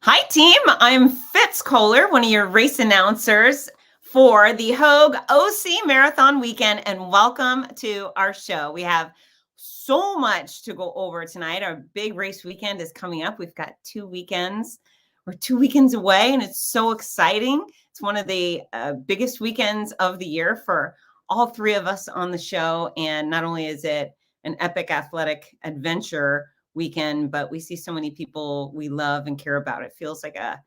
Hi, team. I'm Fitz Koehler, one of your race announcers for the Hogue OC Marathon Weekend, and welcome to our show. We have so much to go over tonight. Our big race weekend is coming up. We've got 2 weekends. We're 2 weekends away, and it's so exciting. It's one of the biggest weekends of the year for all 3 of us on the show, and not only is it an epic athletic adventure weekend, but we see so many people we love and care about. It feels like a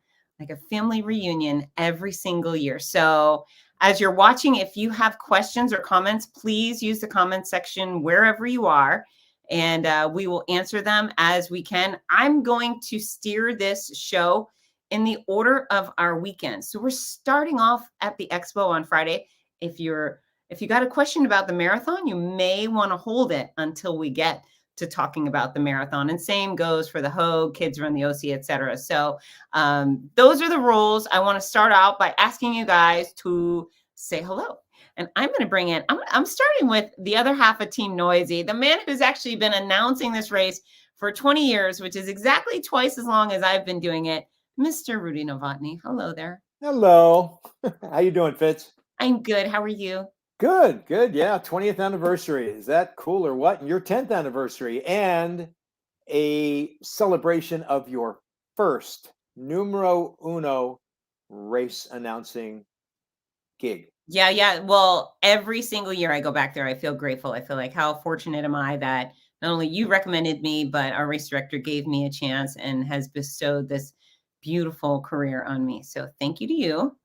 family reunion every single year. So as you're watching, if you have questions or comments, please use the comment section wherever you are, and we will answer them as we can. I'm going to steer this show in the order of our weekend. So we're starting off at the Expo on Friday. If you got a question about the marathon, you may want to hold it until we get to talking about the marathon, and same goes for the Hogue, Kids Run the OC, etc. So those are the rules. I want to start out by asking you guys to say hello, and I'm going to bring in. I'm starting with the other half of Team Noisy, the man who's actually been announcing this race for 20 years, which is exactly twice as long as I've been doing it, Mr. Rudy Novotny. Hello there. Hello. How you doing, Fitz? I'm good. How are you? Good. Yeah, 20th anniversary. Is that cool or what? And your 10th anniversary and a celebration of your first numero uno race announcing gig. Yeah. Well, every single year I go back there, I feel grateful. I feel like, how fortunate am I that not only you recommended me, but our race director gave me a chance and has bestowed this beautiful career on me. So thank you to you.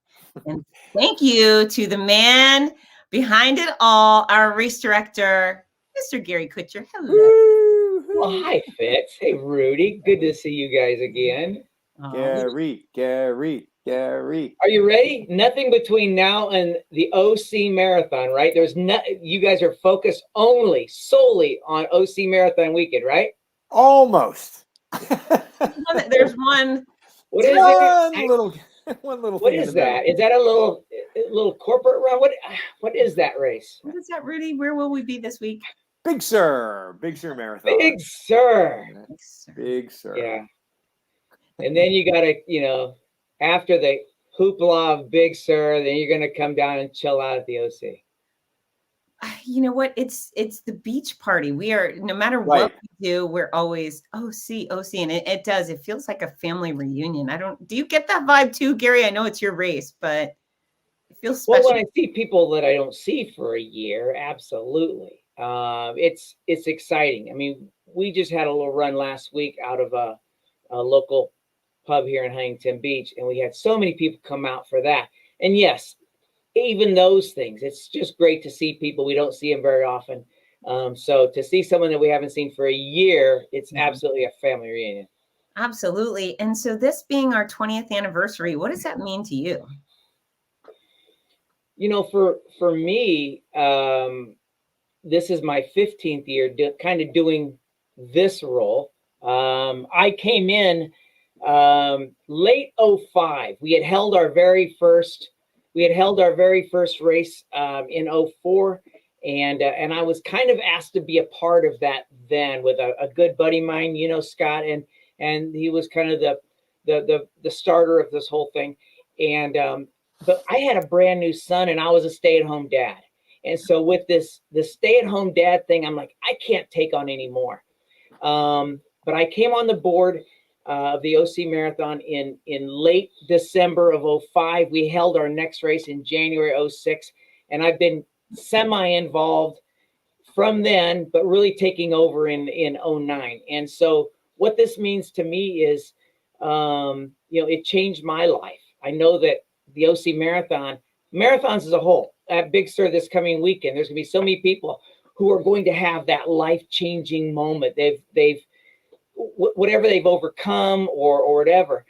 And thank you to the man behind it all, our race director, Mr. Gary Kutscher. Hello. Well, hi, Fitz. Hey, Rudy. Good to see you guys again. Gary. Are you ready? Nothing between now and the OC Marathon, right? You guys are focused solely on OC Marathon weekend, right? Almost. There's one. What is it? One little what thing is in the that? middle. Is that a little corporate run? What is that race? What is that, Rudy? Where will we be this week? Big Sur Marathon. Big Sur. Yeah. And then you gotta, after the hoopla of Big Sur, then you're gonna come down and chill out at the OC. You know what? It's the beach party. We are, no matter what we do, we're always OC, and it feels like a family reunion. Do you get that vibe too, Gary? I know it's your race, but it feels special. Well, when I see people that I don't see for a year, absolutely. It's exciting. I mean, we just had a little run last week out of a local pub here in Huntington Beach, and we had so many people come out for that. And yes, even those things, it's just great to see people. We don't see them very often. So to see someone that we haven't seen for a year, it's absolutely a family reunion. Absolutely. And so this being our 20th anniversary, what does that mean to you? For me, this is my 15th year kind of doing this role. I came in late 05. We had held our very first race in 04, and I was kind of asked to be a part of that then with a good buddy of mine, Scott, and he was kind of the starter of this whole thing. And but I had a brand new son, and I was a stay-at-home dad. And so with the stay-at-home dad thing, I'm like, I can't take on anymore. But I came on the board of the OC Marathon in late December of 05. We held our next race in January 06, and I've been semi-involved from then, but really taking over in 09. And so what this means to me is, it changed my life. I know that the OC marathons as a whole, at Big Sur this coming weekend, there's gonna be so many people who are going to have that life-changing moment. They've whatever they've overcome or whatever.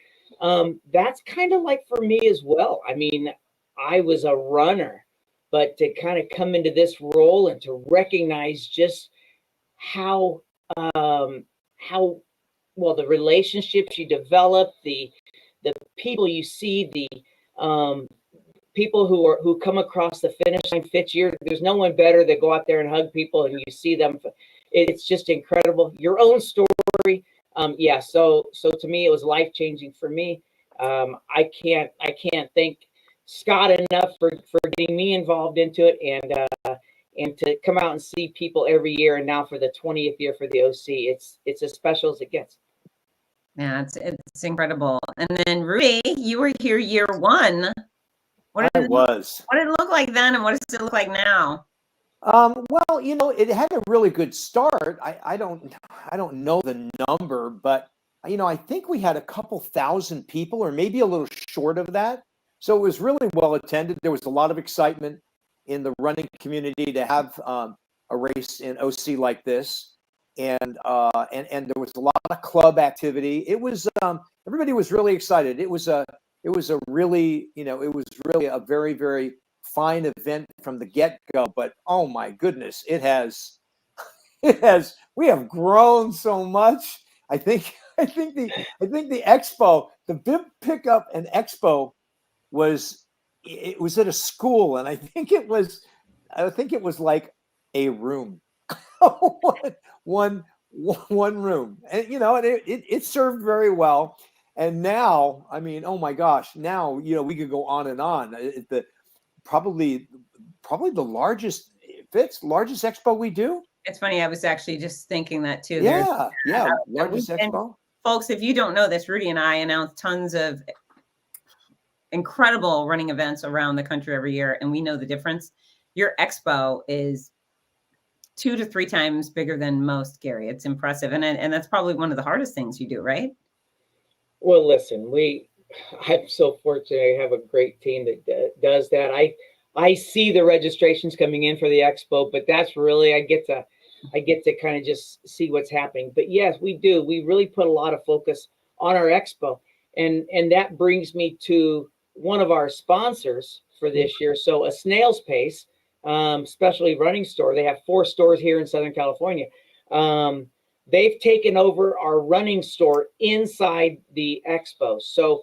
That's kind of like for me as well. I mean, I was a runner, but to kind of come into this role and to recognize just how well the relationships you develop, the people you see, the people who come across the finish line. Fitz, there's no one better that go out there and hug people and you see them. It's just incredible. Your own story, Yeah, so to me, it was life changing for me. I can't thank Scott enough for getting me involved into it, and to come out and see people every year, and now for the 20th year for the OC, it's as special as it gets. Yeah, it's incredible. And then Rudy, you were here year one. What did it look like then, and what does it look like now? Well, it had a really good start. I don't know the number, but I think we had a couple thousand people, or maybe a little short of that. So it was really well attended. There was a lot of excitement in the running community to have a race in OC like this, and there was a lot of club activity. It was everybody was really excited. It was a really a very, very fine event from the get-go, but oh my goodness, we have grown so much. I think the expo, the bib pickup and expo was at a school, and I think it was like a room. one room, and it served very well. And now, I mean, oh my gosh, now we could go on and on. Probably the largest expo we do. It's funny, I was actually just thinking that too. Yeah, largest expo. Folks, if you don't know this, Rudy and I announce tons of incredible running events around the country every year, and we know the difference. Your expo is 2 to 3 times bigger than most, Gary. It's impressive, and that's probably one of the hardest things you do, right? Well, listen, I'm so fortunate. I have a great team that does that. I see the registrations coming in for the expo, but that's really, I get to kind of just see what's happening. But yes, we do. We really put a lot of focus on our expo, and that brings me to one of our sponsors for this year. So a Snail's Pace, specialty running store. They have 4 stores here in Southern California. They've taken over our running store inside the expo. So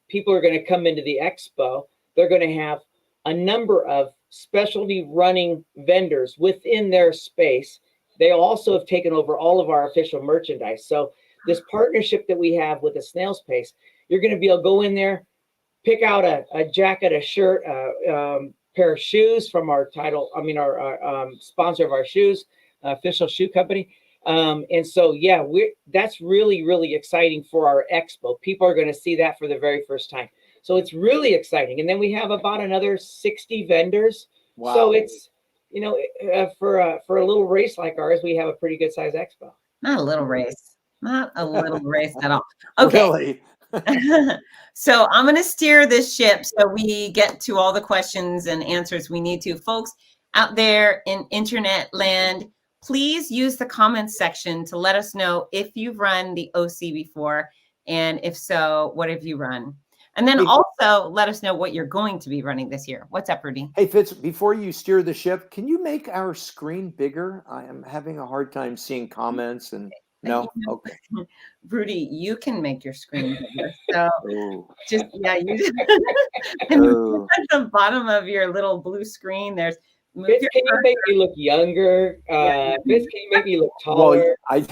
people are going to come into the expo. They're going to have a number of specialty running vendors within their space. They also have taken over all of our official merchandise. So this partnership that we have with the Snail's Pace, you're going to be able to go in there, pick out a jacket, a shirt, pair of shoes from our sponsor of our shoes, official shoe company. And so, yeah, that's really, really exciting for our expo. People are going to see that for the very first time. So it's really exciting. And then we have about another 60 vendors. Wow. So it's, for a little race like ours, we have a pretty good size expo. Not a little race. Not a little race at all. Okay. Really? So I'm going to steer this ship so we get to all the questions and answers we need to. Folks out there in internet land, please use the comments section to let us know if you've run the OC before, and if so, what have you run? And then also let us know what you're going to be running this year. What's up, Rudy? Hey, Fitz, before you steer the ship, can you make our screen bigger? I am having a hard time seeing comments and no? Okay. Rudy, you can make your screen bigger. So just, you just at the bottom of your little blue screen, there's Fitz, can you make me look younger? Fitz, can you make me look taller? Well,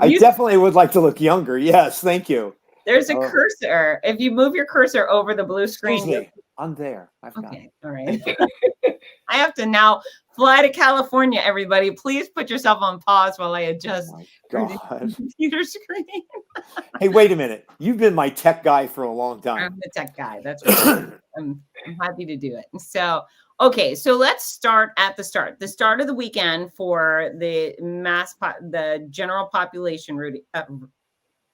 I definitely would like to look younger. Yes, thank you. There's a cursor. If you move your cursor over the blue screen. I'm there. I've got it. All right. I have to now fly to California, everybody. Please put yourself on pause while I adjust the computer screen. Hey, wait a minute. You've been my tech guy for a long time. I'm the tech guy. That's right. I'm happy to do it. So, okay. So let's start at the start. The start of the weekend for the the general population, Rudy,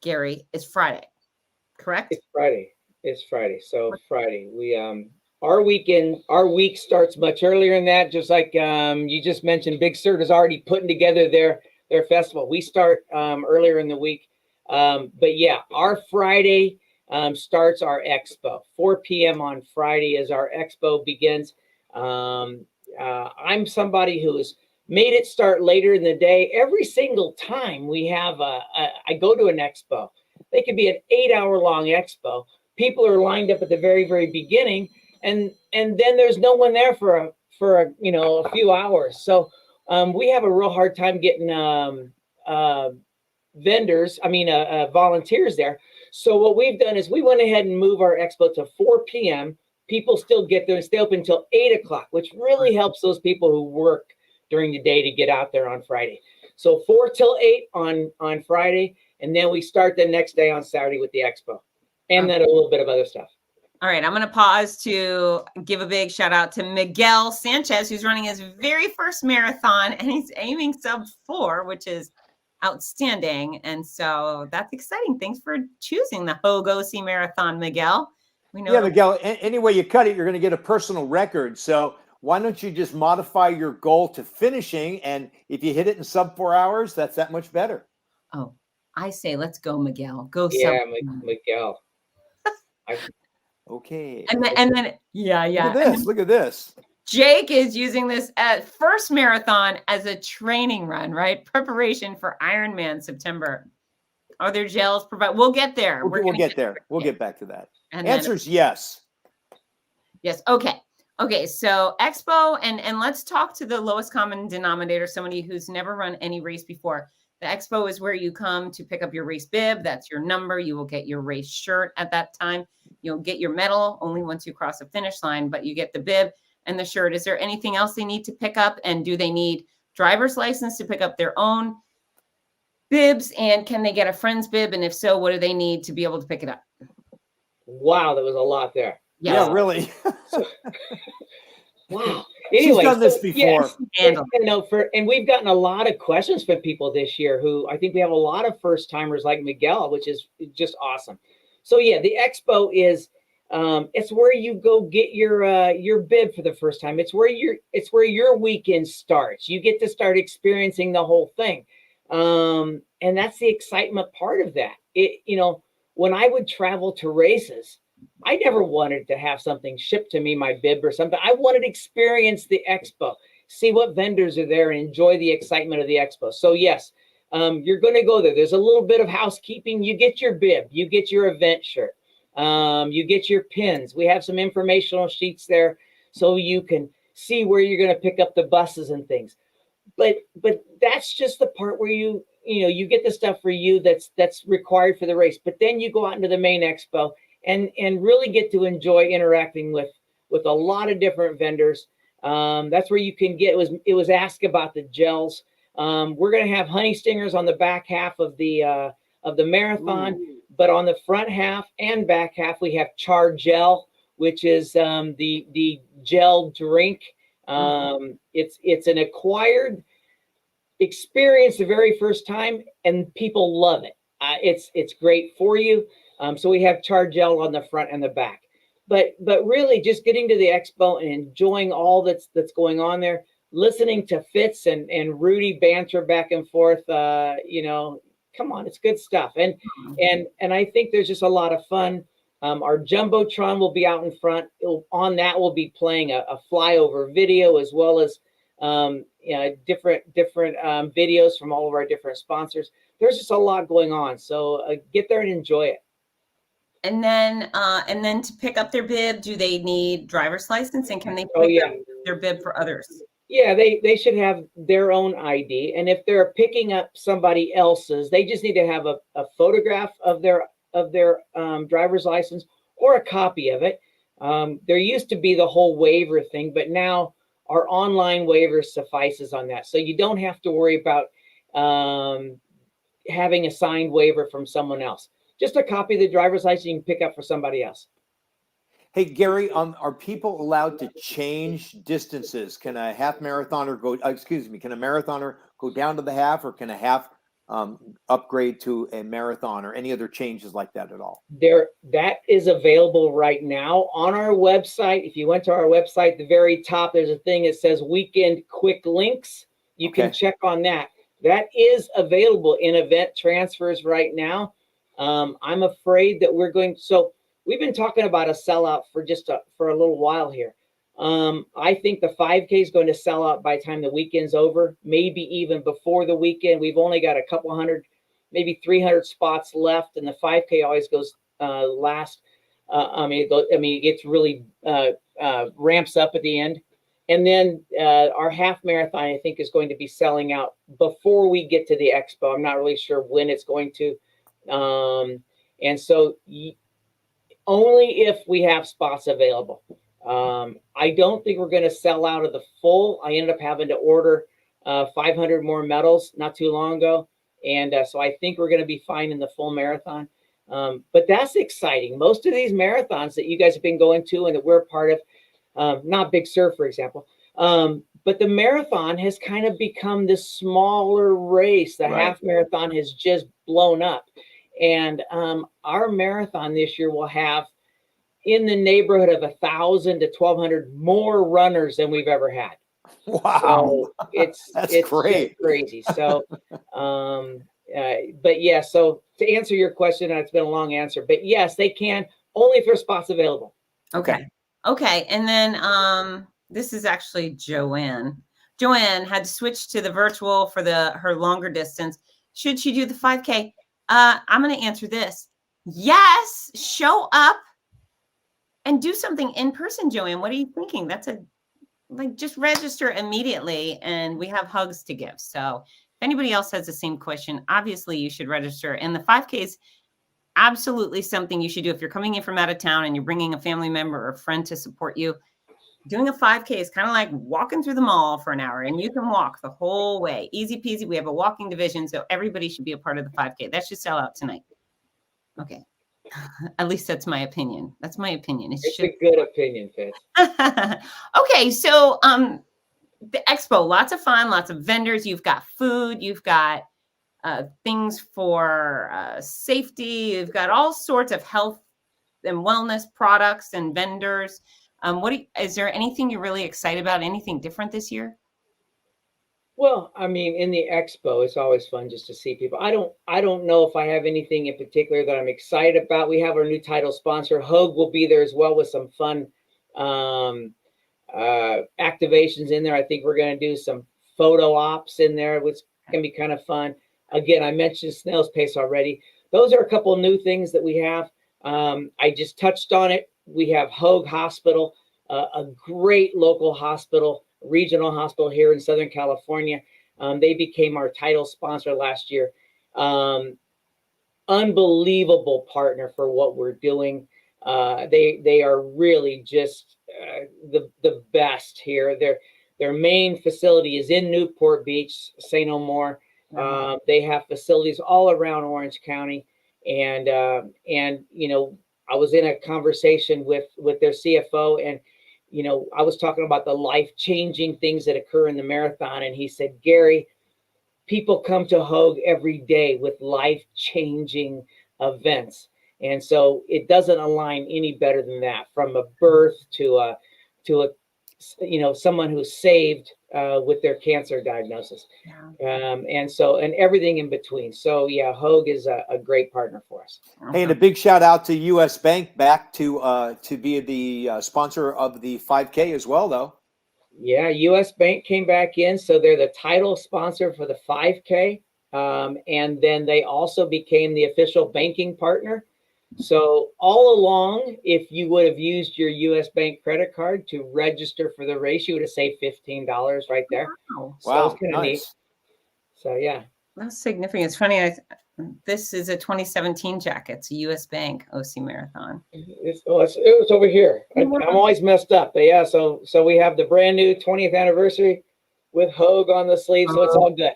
Gary, is Friday. Correct? It's Friday. So Friday, we our week starts much earlier than that. Just like you just mentioned, Big Sur is already putting together their festival. We start earlier in the week, but yeah, our Friday starts our expo. 4 p.m. on Friday as our expo begins. I'm somebody who has made it start later in the day. Every single time we have I go to an expo. They could be an 8-hour long expo. People are lined up at the very, very beginning, and then there's no one there for a few hours. So we have a real hard time getting vendors, volunteers there. So what we've done is we went ahead and moved our expo to 4 p.m. People still get there and stay open until 8 o'clock, which really helps those people who work during the day to get out there on Friday. So 4 till 8 on Friday, and then we start the next day on Saturday with the expo, and then a little bit of other stuff. All right, I'm going to pause to give a big shout out to Miguel Sanchez, who's running his very first marathon, and he's aiming sub-4, which is outstanding. And so that's exciting. Thanks for choosing the Hogue OC Marathon, Miguel. We know. Yeah, Miguel, any way you cut it, you're going to get a personal record. So why don't you just modify your goal to finishing? And if you hit it in sub-4 hours, that's that much better. Oh, I say, let's go, Miguel. Go. Yeah, Miguel. Okay. And then, yeah. Look at this. Jake is using this first marathon as a training run, right? Preparation for Ironman September. Are there gels provided? We'll get there. We'll get there. We'll get back to that. And answer is yes. Yes. Okay. So Expo, and let's talk to the lowest common denominator, somebody who's never run any race before. The Expo is where you come to pick up your race bib. That's your number. You will get your race shirt at that time. You'll get your medal only once you cross the finish line, but you get the bib and the shirt. Is there anything else they need to pick up? And do they need driver's license to pick up their own bibs? And can they get a friend's bib? And if so, what do they need to be able to pick it up? Wow, there was a lot there. Yeah, really. Wow. Anyway, she's done this before. Yes, and we've gotten a lot of questions from people this year who I think we have a lot of first timers like Miguel, which is just awesome. So yeah, the Expo is it's where you go get your bib for the first time. It's where your weekend starts. You get to start experiencing the whole thing. And that's the excitement part of that. When I would travel to races, I never wanted to have something shipped to me, my bib or something. I wanted to experience the Expo, see what vendors are there, and enjoy the excitement of the Expo. So yes, you're going to go there. There's a little bit of housekeeping. You get your bib, you get your event shirt, you get your pins. We have some informational sheets there so you can see where you're going to pick up the buses and things. But that's just the part where you get the stuff for you that's required for the race. But then you go out into the main Expo and really get to enjoy interacting with a lot of different vendors. That's where you can get, it was asked about the gels. We're going to have honey stingers on the back half of the marathon, but on the front half and back half, we have char gel, which is the gel drink. It's an acquired experience the very first time, and people love it. It's great for you. So we have char gel on the front and the back, but really just getting to the Expo and enjoying all that's going on there, listening to Fitz and Rudy banter back and forth. Come on, it's good stuff. And I think there's just a lot of fun. Our Jumbotron will be out in front. On that, we'll be playing a flyover video, as well as different videos from all of our different sponsors. There's just a lot going on. So get there and enjoy it. And then to pick up their bib, do they need driver's license? And can they pick up their bib for others? Yeah, they should have their own ID. And if they're picking up somebody else's, they just need to have a photograph of their driver's license or a copy of it. There used to be the whole waiver thing, but now our online waiver suffices on that. So you don't have to worry about having a signed waiver from someone else. Just a copy of the driver's license you can pick up for somebody else. Hey, Gary, are people allowed to change distances? Can a half marathoner can a marathoner go down to the half, or can a half upgrade to a marathon, or any other changes like that at all? That is available right now on our website. If you went to our website, at the very top, there's a thing that says weekend quick links. You can check on that. That is available in event transfers right now. I'm afraid that so we've been talking about a sellout for a little while here. I think the 5K is going to sell out by the time the weekend's over, maybe even before the weekend. We've only got a couple hundred, maybe 300 spots left, and the 5K always goes last. It gets really ramps up at the end. and then our half marathon, I think, is going to be selling out before we get to the Expo. I'm not really sure when it's going to. And so only if we have spots available. I don't think we're going to sell out of the full. I ended up having to order 500 more medals not too long ago. And so I think we're going to be fine in the full marathon. But that's exciting. Most of these marathons that you guys have been going to and that we're part of, not Big Sur, for example, but the marathon has kind of become this smaller race. The half marathon has just blown up. And our marathon this year will have in the neighborhood of 1,000 to 1,200 more runners than we've ever had. Wow. So it's great. just crazy. So, but yeah, so to answer your question, it's been a long answer, but yes, they can, only if there's spots available. Okay. And then this is actually Joanne. Joanne had to switch to the virtual for her longer distance. Should she do the 5K? I'm going to answer this. Yes, show up and do something in person, Joanne. What are you thinking? Just register immediately and we have hugs to give. So if anybody else has the same question, obviously you should register. And the 5K is absolutely something you should do. If you're coming in from out of town and you're bringing a family member or a friend to support you, doing a 5K is kind of like walking through the mall for an hour, and you can walk the whole way. Easy peasy. We have a walking division, so everybody should be a part of the 5K. That should sell out tonight. Okay. At least that's my opinion. That's my opinion. It's a good opinion, Fitz. Okay, so the Expo, lots of fun, lots of vendors. You've got food, you've got things for safety. You've got all sorts of health and wellness products and vendors. Is there anything you're really excited about? Anything different this year? Well, I mean, in the Expo, it's always fun just to see people. I don't know if I have anything in particular that I'm excited about. We have our new title sponsor. Hogue will be there as well with some fun activations in there. I think we're going to do some photo ops in there, which can be kind of fun. Again, I mentioned Snail's Pace already. Those are a couple of new things that we have. I just touched on it. We have Hogue Hospital, a great local hospital, regional hospital here in Southern California. They became our title sponsor last year. Unbelievable partner for what we're doing. They are really just the best here. Their main facility is in Newport Beach, say no more. They have facilities all around Orange County, and you know, I was in a conversation with their CFO, and you know, I was talking about the life-changing things that occur in the marathon, and he said, Gary, people come to Hogue every day with life-changing events, and so it doesn't align any better than that. From a birth to a you know, someone who's saved with their cancer diagnosis, and everything in between. So yeah, Hogue is a great partner for us. Hey, and a big shout out to U.S. Bank back to be the sponsor of the 5K as well, though. Yeah, U.S. Bank came back in, so they're the title sponsor for the 5K, and then they also became the official banking partner. So all along, if you would have used your U.S. Bank credit card to register for the race, you would have saved $15 right there. Wow. So it's kind of neat. So yeah, that's significant. It's funny. This is a 2017 jacket. It's a U.S. Bank OC Marathon. It was over here. I'm always messed up, but yeah. So we have the brand new 20th anniversary with Hogue on the sleeve, so it's all good.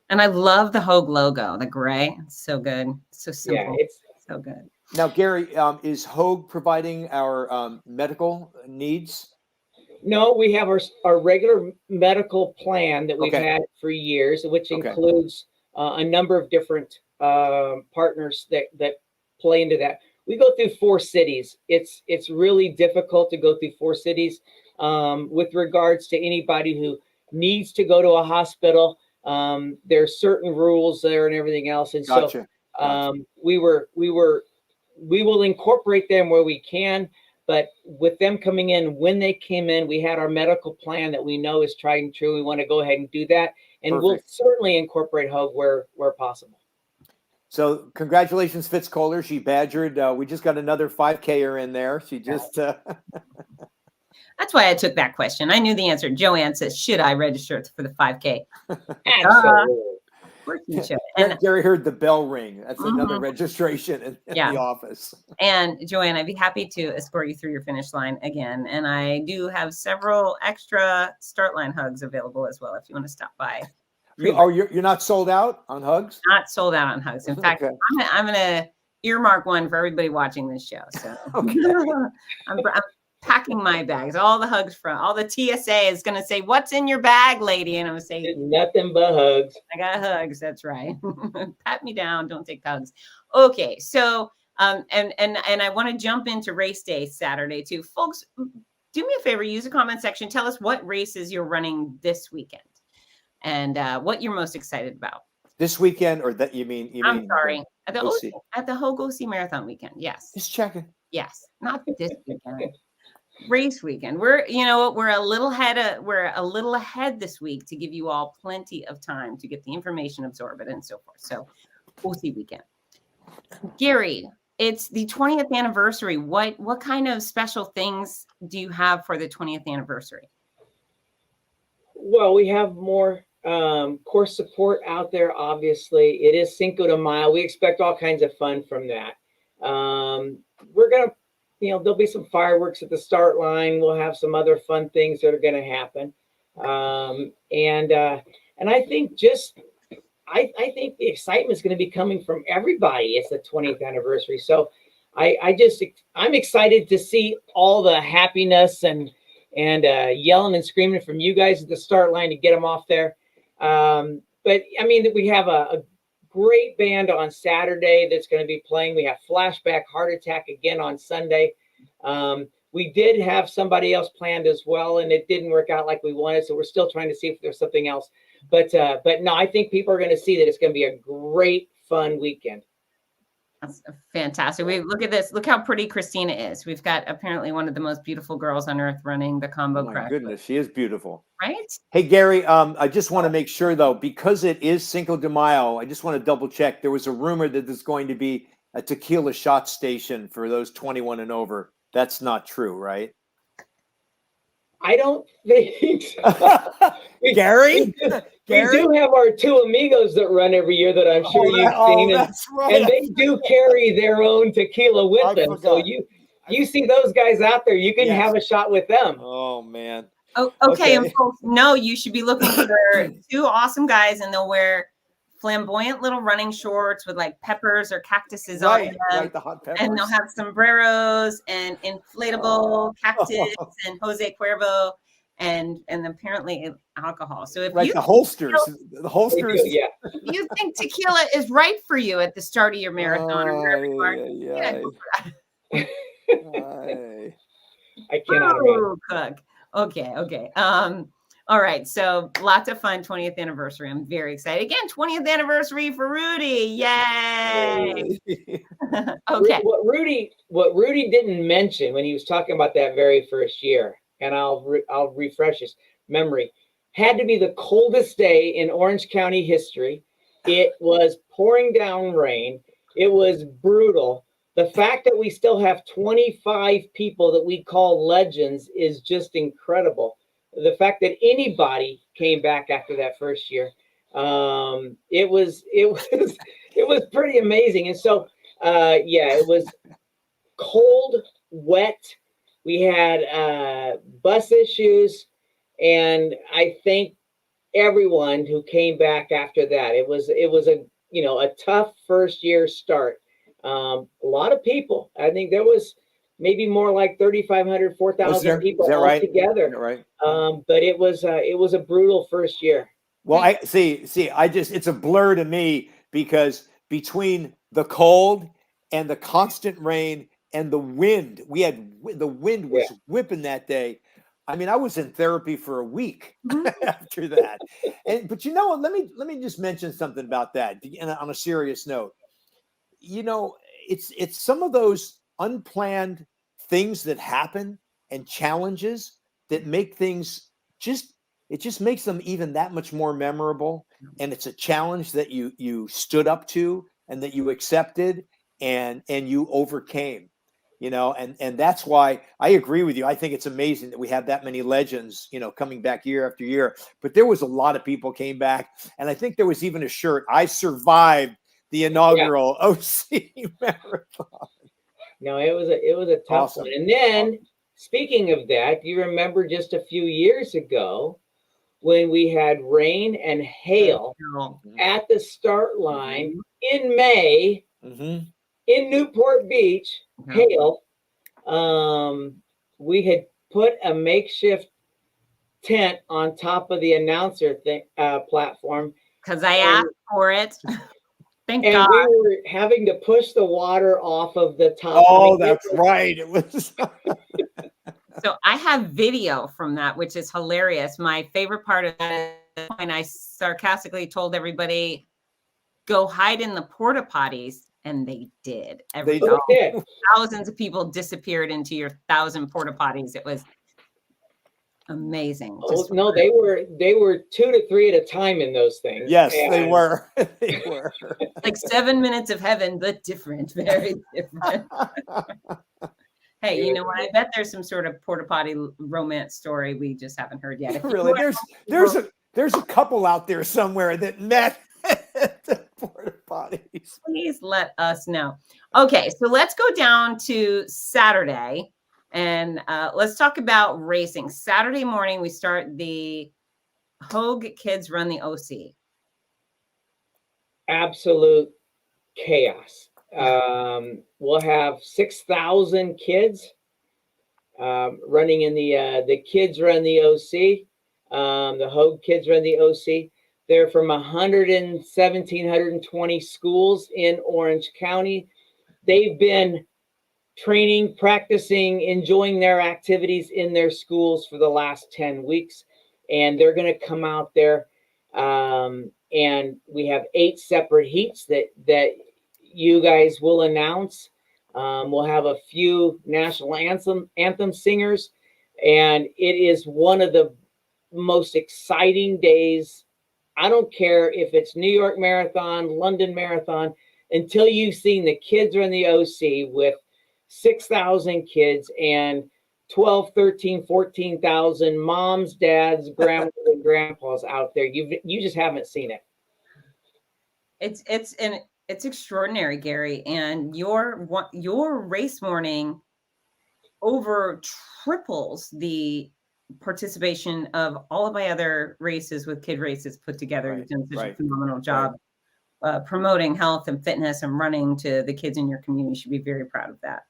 And I love the Hogue logo, the gray. It's so good. It's so simple. Yeah, it's so good. Now, Gary, is Hogue providing our medical needs? No, we have our regular medical plan that we've had for years, which includes a number of different partners that play into that. We go through 4 cities. It's really difficult to go through 4 cities with regards to anybody who needs to go to a hospital. There's certain rules there and everything else, and Gotcha. we will incorporate them where we can, but with them coming in, when they came in, we had our medical plan that we know is tried and true. We want to go ahead and do that, and we'll certainly incorporate Hogue where possible. So congratulations, Fitz Koehler. She badgered. We just got another 5K'er in there. She just That's why I took that question. I knew the answer. Joanne says, should I register for the 5K? Absolutely. Of course you should. And Gary heard the bell ring. That's another Mhm. registration in Yeah. the office. And Joanne, I'd be happy to escort you through your finish line again. And I do have several extra start line hugs available as well if you want to stop by. You're not sold out on hugs? Not sold out on hugs. In fact, Okay. I'm gonna earmark one for everybody watching this show. So Okay. I'm packing my bags. All the hugs from all the TSA is gonna say, "What's in your bag, lady?" And I'm gonna say, Nothing but hugs. I got hugs. That's right. Pat me down. Don't take hugs. Okay, so and I want to jump into race day Saturday too, folks. Do me a favor. Use the comment section. Tell us what races you're running this weekend and what you're most excited about. This weekend, or that you mean? I'm sorry. At the OC. at the Hogue OC Marathon weekend. Yes. Just checking. Yes. Not this weekend. Race weekend. We're a little ahead this week to give you all plenty of time to get the information, absorb it, and so forth. So OC weekend. Gary, it's the 20th anniversary. What kind of special things do you have for the 20th anniversary? Well, we have more course support out there. Obviously, it is Cinco de Mayo. We expect all kinds of fun from that. We're gonna, there'll be some fireworks at the start line. We'll have some other fun things that are going to happen. And I think I think the excitement is going to be coming from everybody. It's the 20th anniversary, so I'm excited to see all the happiness and yelling and screaming from you guys at the start line to get them off there. But I mean, we have a great band on Saturday that's going to be playing. We have Flashback Heart Attack again on Sunday. We did have somebody else planned as well, and it didn't work out like we wanted. So we're still trying to see if there's something else. But no, I think people are going to see that it's going to be a great, fun weekend. That's fantastic. Look at this. Look how pretty Christina is. We've got apparently one of the most beautiful girls on earth running the combo My crash. goodness, she is beautiful. Right? Hey, Gary, I just want to make sure, though, because it is Cinco de Mayo, I just want to double check. There was a rumor that there's going to be a tequila shot station for those 21 and over. That's not true, right? I don't think so. Gary? We do have our two amigos that run every year that I'm sure you've seen. That's right. And they do carry their own tequila with them. So you see those guys out there, you can have a shot with them. Oh, man. Oh, okay. And folks, no, you should be looking for two awesome guys, and they'll wear flamboyant little running shorts with like peppers or cactuses on them. Right, the hot peppers. And they'll have sombreros and inflatable cactus and Jose Cuervo and apparently alcohol. So if you the holsters, yeah. if you think tequila is right for you at the start of your marathon or wherever you are, I cannot imagine. cook. Okay. All right. So lots of fun 20th anniversary. I'm very excited. Again, 20th anniversary for Rudy. Yay. Okay. What Rudy didn't mention when he was talking about that very first year, and I'll refresh his memory, had to be the coldest day in Orange County history. It was pouring down rain. It was brutal. The fact that we still have 25 people that we call legends is just incredible. The fact that anybody came back after that first year, it was pretty amazing. And so, it was cold, wet. We had bus issues, and I thank everyone who came back after that. It was a tough first year start. A lot of people. I think there was maybe more like 3,500, 4,000 people all together. Right. But it was a brutal first year. Well, I see. It's a blur to me because between the cold and the constant rain and the wind, the wind was whipping that day. I mean, I was in therapy for a week after that. But you know what? Let me just mention something about that. And on a serious note, it's some of those unplanned things that happen and challenges that make things it just makes them even that much more memorable. And it's a challenge that you stood up to and that you accepted and you overcame. and that's why I agree with you. I think it's amazing that we have that many legends, coming back year after year. But there was a lot of people came back, and I think there was even a shirt. I survived the inaugural OC marathon. No, it was a tough one. And then, speaking of that, you remember just a few years ago when we had rain and hail at the start line in May in Newport Beach. Hail. We had put a makeshift tent on top of the announcer platform because I asked for it. Thank and God. We were having to push the water off of the top. Oh, that's right. It was. So I have video from that, which is hilarious. My favorite part of that is when I sarcastically told everybody, go hide in the porta potties. And they did. Thousands of people disappeared into your 1,000 porta potties. It was amazing. Oh, no, they were 2 to 3 at a time in those things. Yes, they were. They were. Like 7 minutes of heaven, but different, very different. Hey, you know what? I bet there's some sort of porta potty romance story we just haven't heard yet. Really, there's a couple out there somewhere that met at the porta potties. Please let us know. Okay, so let's go down to Saturday and let's talk about racing. Saturday morning, we start the Hogue Kids Run the OC. Absolute chaos. We'll have 6,000 kids running in the Kids Run the OC. The Hogue Kids Run the OC. They're from 120 schools in Orange County. They've been training, practicing, enjoying their activities in their schools for the last 10 weeks. And they're going to come out there. And we have 8 separate heats that you guys will announce. We'll have a few national anthem singers. And it is one of the most exciting days. I don't care if it's New York Marathon, London Marathon, until you've seen the Kids Run the OC with 6,000 kids and 12, 13, 14,000 moms, dads, grandmas, and grandpas out there. You just haven't seen it. It's extraordinary, Gary. And your race morning over triples the participation of all of my other races with kid races put together. You've done such a phenomenal job promoting health and fitness and running to the kids in your community. You should be very proud of that.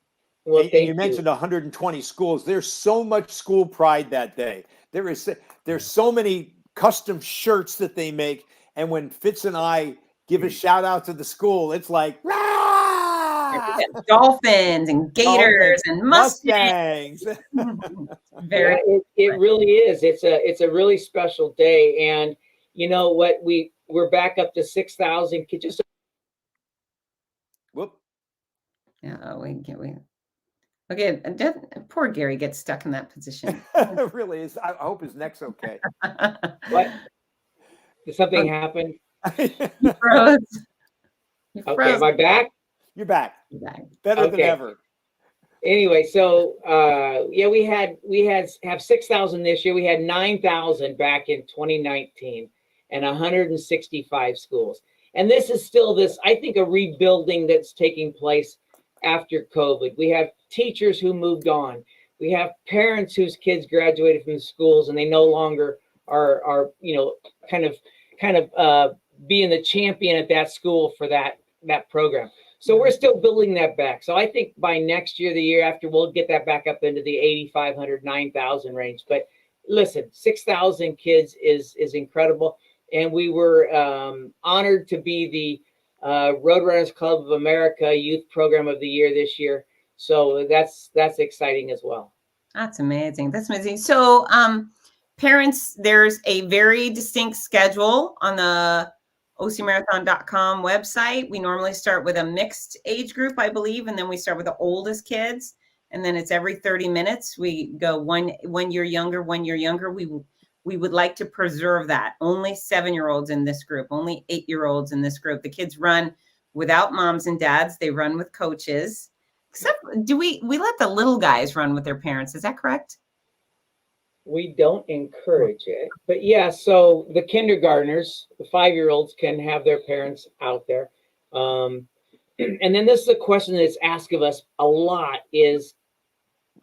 Well, and you mentioned 120 schools. There's so much school pride that day. There's so many custom shirts that they make. And when Fitz and I give a shout out to the school, it's like, rah! Dolphins and gators and Mustangs. It really is. It's a really special day. And you know what? We're back up to 6,000 kids. Just whoop. Yeah, okay. Poor Gary gets stuck in that position. It really is. I hope his neck's okay. What? Did something happen? You froze. Okay, am I back? You're back. Better than ever. Anyway, so we have 6,000 this year. We had 9,000 back in 2019 and 165 schools. And this is still I think, a rebuilding that's taking place after COVID. We have teachers who moved on. We have parents whose kids graduated from the schools and they no longer are kind of being the champion at that school for that program. So we're still building that back. So I think by next year, the year after, we'll get that back up into the 8,500, 9,000 range. But listen, 6,000 kids is incredible. And we were honored to be the Roadrunners Club of America Youth Program of the Year this year. So that's exciting as well. That's amazing. That's amazing. So parents, there's a very distinct schedule on the OCMarathon.com website. We normally start with a mixed age group, I believe, and then we start with the oldest kids, and then it's every 30 minutes. We go one year younger, 1 year younger. We would like to preserve that. Only 7-year-olds in this group, only 8-year-olds in this group. The kids run without moms and dads. They run with coaches. Except, we let the little guys run with their parents? Is that correct? We don't encourage it, but yeah, so the kindergartners, the 5-year-olds can have their parents out there. And then this is a question that's asked of us a lot is,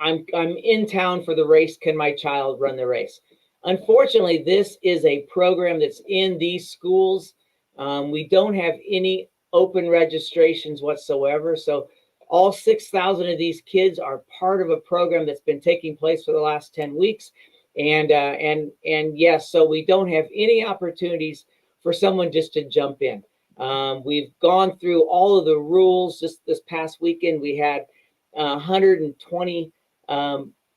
I'm in town for the race. Can my child run the race? Unfortunately, this is a program that's in these schools. We don't have any open registrations whatsoever. So all 6,000 of these kids are part of a program that's been taking place for the last 10 weeks. And yes, so we don't have any opportunities for someone just to jump in. We've gone through all of the rules. Just this past weekend, we had 120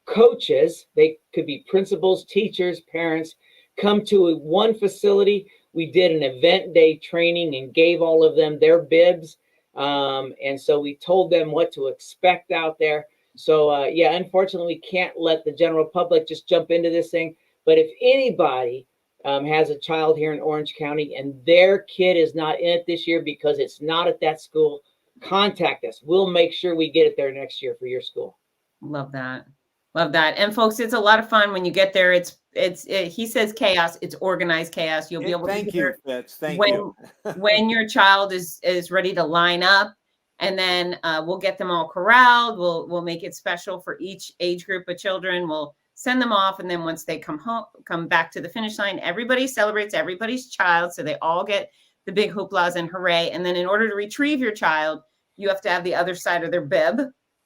coaches. They could be principals, teachers, parents, come to one facility. We did an event day training and gave all of them their bibs. And so we told them what to expect out there. So yeah, unfortunately, we can't let the general public just jump into this thing. But if anybody has a child here in Orange County and their kid is not in it this year because it's not at that school, contact us. We'll make sure we get it there next year for your school. Love that. Love that. And folks, it's a lot of fun when you get there. He says chaos. It's organized chaos. You'll be able to Thank you, Fitz. Thank you. When your child is ready to line up, and then we'll get them all corralled. We'll make it special for each age group of children. We'll send them off, and then once they come back to the finish line, everybody celebrates everybody's child, so they all get the big hooplas and hooray. And then in order to retrieve your child, you have to have the other side of their bib.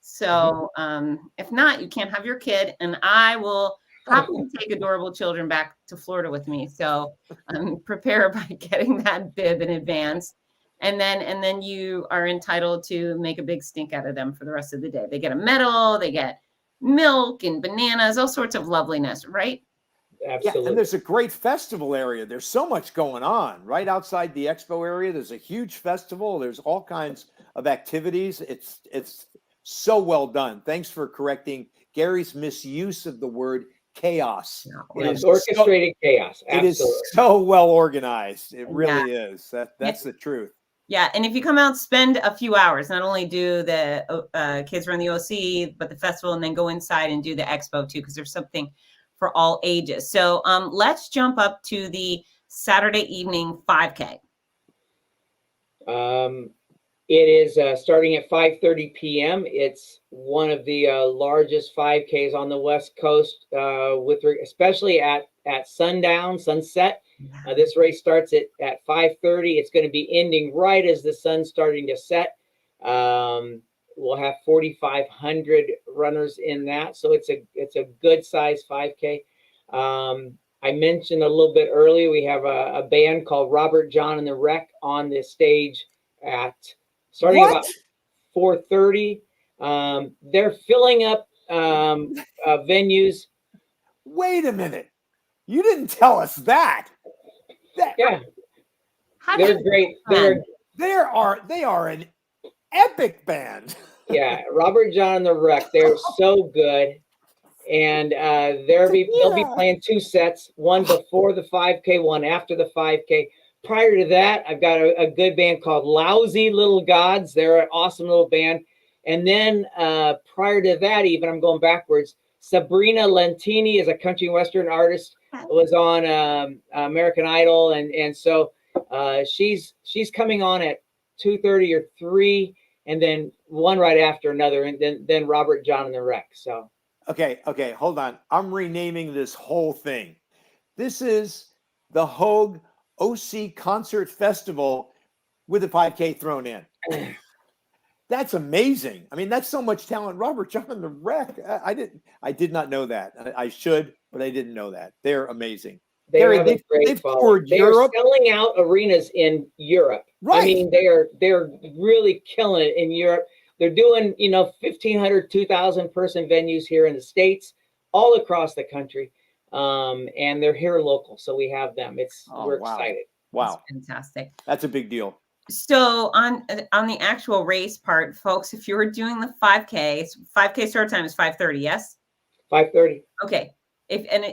So if not, you can't have your kid, and I will happily take adorable children back to Florida with me. So prepare by getting that bib in advance. And then you are entitled to make a big stink out of them for the rest of the day. They get a medal, they get milk and bananas, all sorts of loveliness, right? Absolutely. Yeah, and there's a great festival area. There's so much going on right outside the Expo area. There's a huge festival. There's all kinds of activities. It's so well done. Thanks for correcting Gary's misuse of the word chaos. It is orchestrated chaos. Absolutely. It is so well organized. It really is. That's the truth. Yeah, and if you come out, spend a few hours. Not only do the kids run the OC, but the festival, and then go inside and do the Expo too, because there's something for all ages. So let's jump up to the Saturday evening 5K. It is starting at 5:30 p.m. It's one of the largest 5Ks on the West Coast, especially at sunset. This race starts at 5:30. It's going to be ending right as the sun's starting to set. We'll have 4,500 runners in that, so it's a good size 5K. I mentioned a little bit earlier, we have a band called Robert John and the Wreck on the stage starting about 4:30. They're filling up venues. Wait a minute. You didn't tell us that. Yeah. They're great. They are an epic band. Yeah, Robert John and the Wreck. They're so good. And they'll be playing 2 sets, one before the 5K, one after the 5K. Prior to that, I've got a good band called Lousy Little Gods. They're an awesome little band. And then prior to that, even I'm going backwards, Sabrina Lentini is a country western artist, was on American Idol. And so she's coming on at 2:30 or 3, and then one right after another, and then Robert John and the Wreck. So Okay, hold on. I'm renaming this whole thing. This is the Hogue OC Concert Festival with a 5K thrown in. That's amazing. I mean, that's so much talent. Robert John and the Wreck. I did not know that. I should, but I didn't know that. They're amazing. They've toured Europe. They're selling out arenas in Europe. Right. I mean, they're really killing it in Europe. They're doing, 1,500, 2,000 person venues here in the States, all across the country. And they're here local. So we have them. We're excited. Wow. That's fantastic. That's a big deal. So on the actual race part, folks, if you were doing the 5K, 5K start time is 5:30, yes? 5:30. Okay.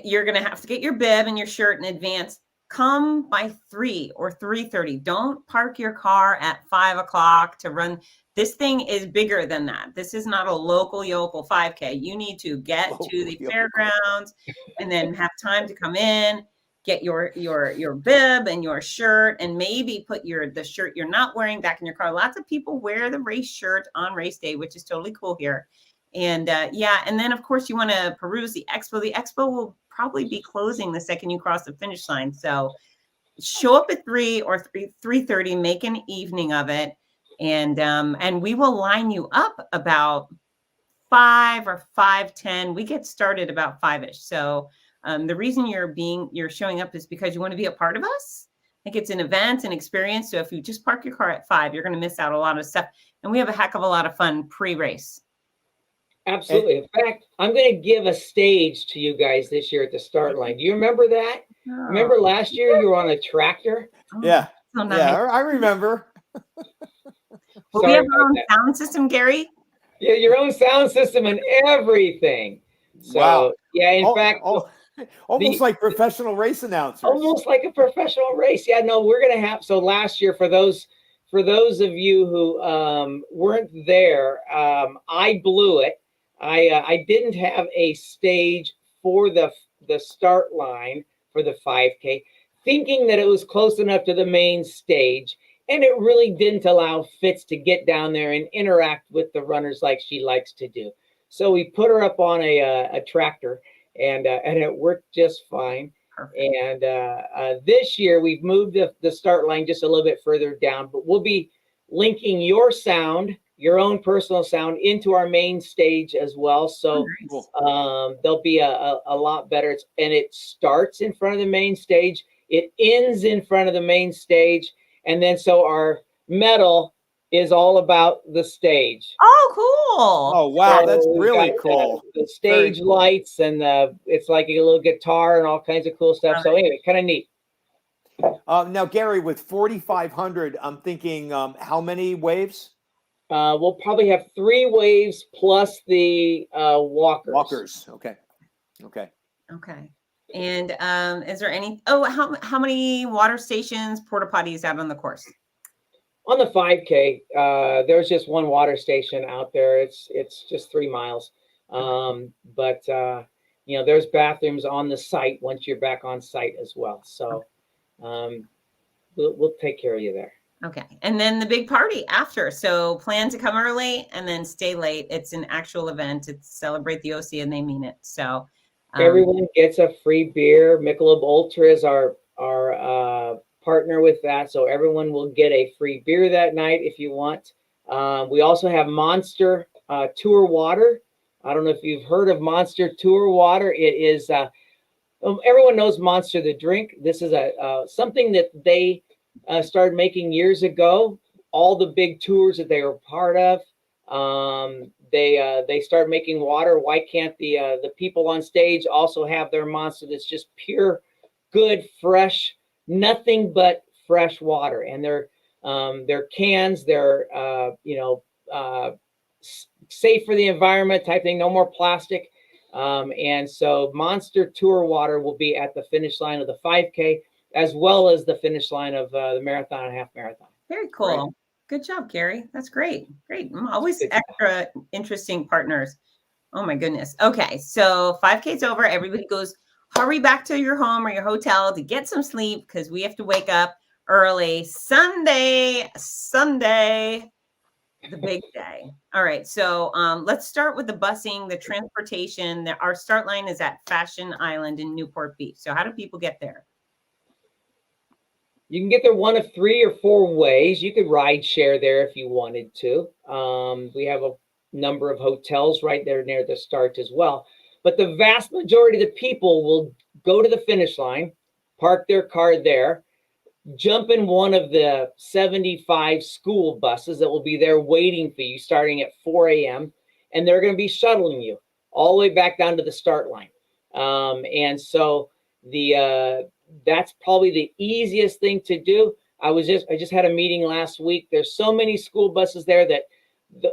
You're going to have to get your bib and your shirt in advance. Come by 3 or 3:30. Don't park your car at 5 o'clock to run This thing is bigger than that. This is not a local yokel 5K. You need to get to the fairgrounds and then have time to come in, get your bib and your shirt, and maybe put the shirt you're not wearing back in your car. Lots of people wear the race shirt on race day, which is totally cool here. And yeah, and then of course you want to peruse the expo. The expo will probably be closing the second you cross the finish line. So show up at 3 or 3:30, make an evening of it. And we will line you up about 5 or 5:10. We get started about 5-ish. So the reason you're showing up is because you want to be a part of us. Like it's an event, an experience. So if you just park your car at 5, you're going to miss out a lot of stuff. And we have a heck of a lot of fun pre-race. Absolutely. In fact, I'm going to give a stage to you guys this year at the start line. Do you remember that? Oh. Remember last year you were on a tractor? Yeah. So nice. Yeah, I remember. Well, we have our own sound system, Gary. Yeah, your own sound system and everything. So, wow. Yeah, in fact, almost like professional race announcers. Almost like a professional race. Yeah, no, we're going to have. So last year, for those of you who weren't there, I blew it. I didn't have a stage for the start line for the 5K, thinking that it was close enough to the main stage. And it really didn't allow Fitz to get down there and interact with the runners like she likes to do. So we put her up on a tractor, and it worked just fine. Perfect. And this year we've moved the start line just a little bit further down, but we'll be linking your sound, your own personal sound, into our main stage as well. So there'll be a lot better. And it starts in front of the main stage. It ends in front of the main stage. And then so our medal is all about the stage. Oh, cool. Oh, wow. So that's really cool. The stage lights and it's like a little guitar and all kinds of cool stuff. So anyway, kind of neat. Now, Gary, with 4,500, I'm thinking how many waves? We'll probably have 3 waves plus the walkers. Okay. And is there any? Oh, how many water stations, porta potties out on the course? On the 5K, there's just one water station out there. It's just 3 miles. But there's bathrooms on the site once you're back on site as well. So we'll take care of you there. Okay. And then the big party after. So plan to come early and then stay late. It's an actual event. It's celebrate the OC and they mean it. So everyone gets a free beer. Michelob Ultra is our partner with that. So everyone will get a free beer that night if you want. We also have Monster Tour Water. I don't know if you've heard of Monster Tour Water. It is, everyone knows Monster the drink. This is something that they started making years ago. All the big tours that they were part of, they start making water. Why can't the people on stage also have their Monster that's just pure, good, fresh, nothing but fresh water? And their cans, they're safe for the environment type thing, no more plastic. And so Monster Tour Water will be at the finish line of the 5K as well as the finish line of the marathon and half marathon. Very cool. Right. Good job, Gary. That's great. Great. Always extra interesting partners. Oh my goodness. Okay. So 5K's over. Everybody goes, hurry back to your home or your hotel to get some sleep because we have to wake up early. Sunday, the big day. All right. So let's start with the busing, the transportation. Our start line is at Fashion Island in Newport Beach. So how do people get there? You can get there one of 3 or 4 ways. You could ride share there if you wanted to. We have a number of hotels right there near the start as well. But the vast majority of the people will go to the finish line, park their car there, jump in one of the 75 school buses that will be there waiting for you starting at 4 a.m. And they're going to be shuttling you all the way back down to the start line. And so that's probably the easiest thing to do. I just had a meeting last week. There's so many school buses there that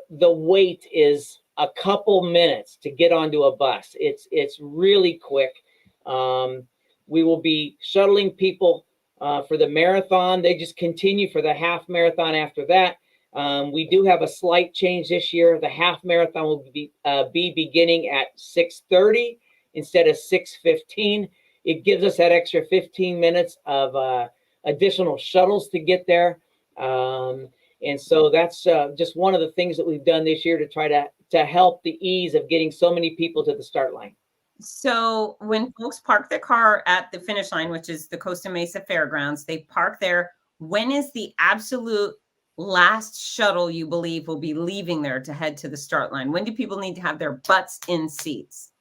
the wait is a couple minutes to get onto a bus. It's really quick. We will be shuttling people for the marathon. They just continue for the half marathon after that. We do have a slight change this year. The half marathon will be beginning at 6:30 instead of 6:15. It gives us that extra 15 minutes of additional shuttles to get there. And so that's just one of the things that we've done this year to try to help the ease of getting so many people to the start line. So when folks park their car at the finish line, which is the Costa Mesa Fairgrounds, they park there. When is the absolute last shuttle you believe will be leaving there to head to the start line? When do people need to have their butts in seats?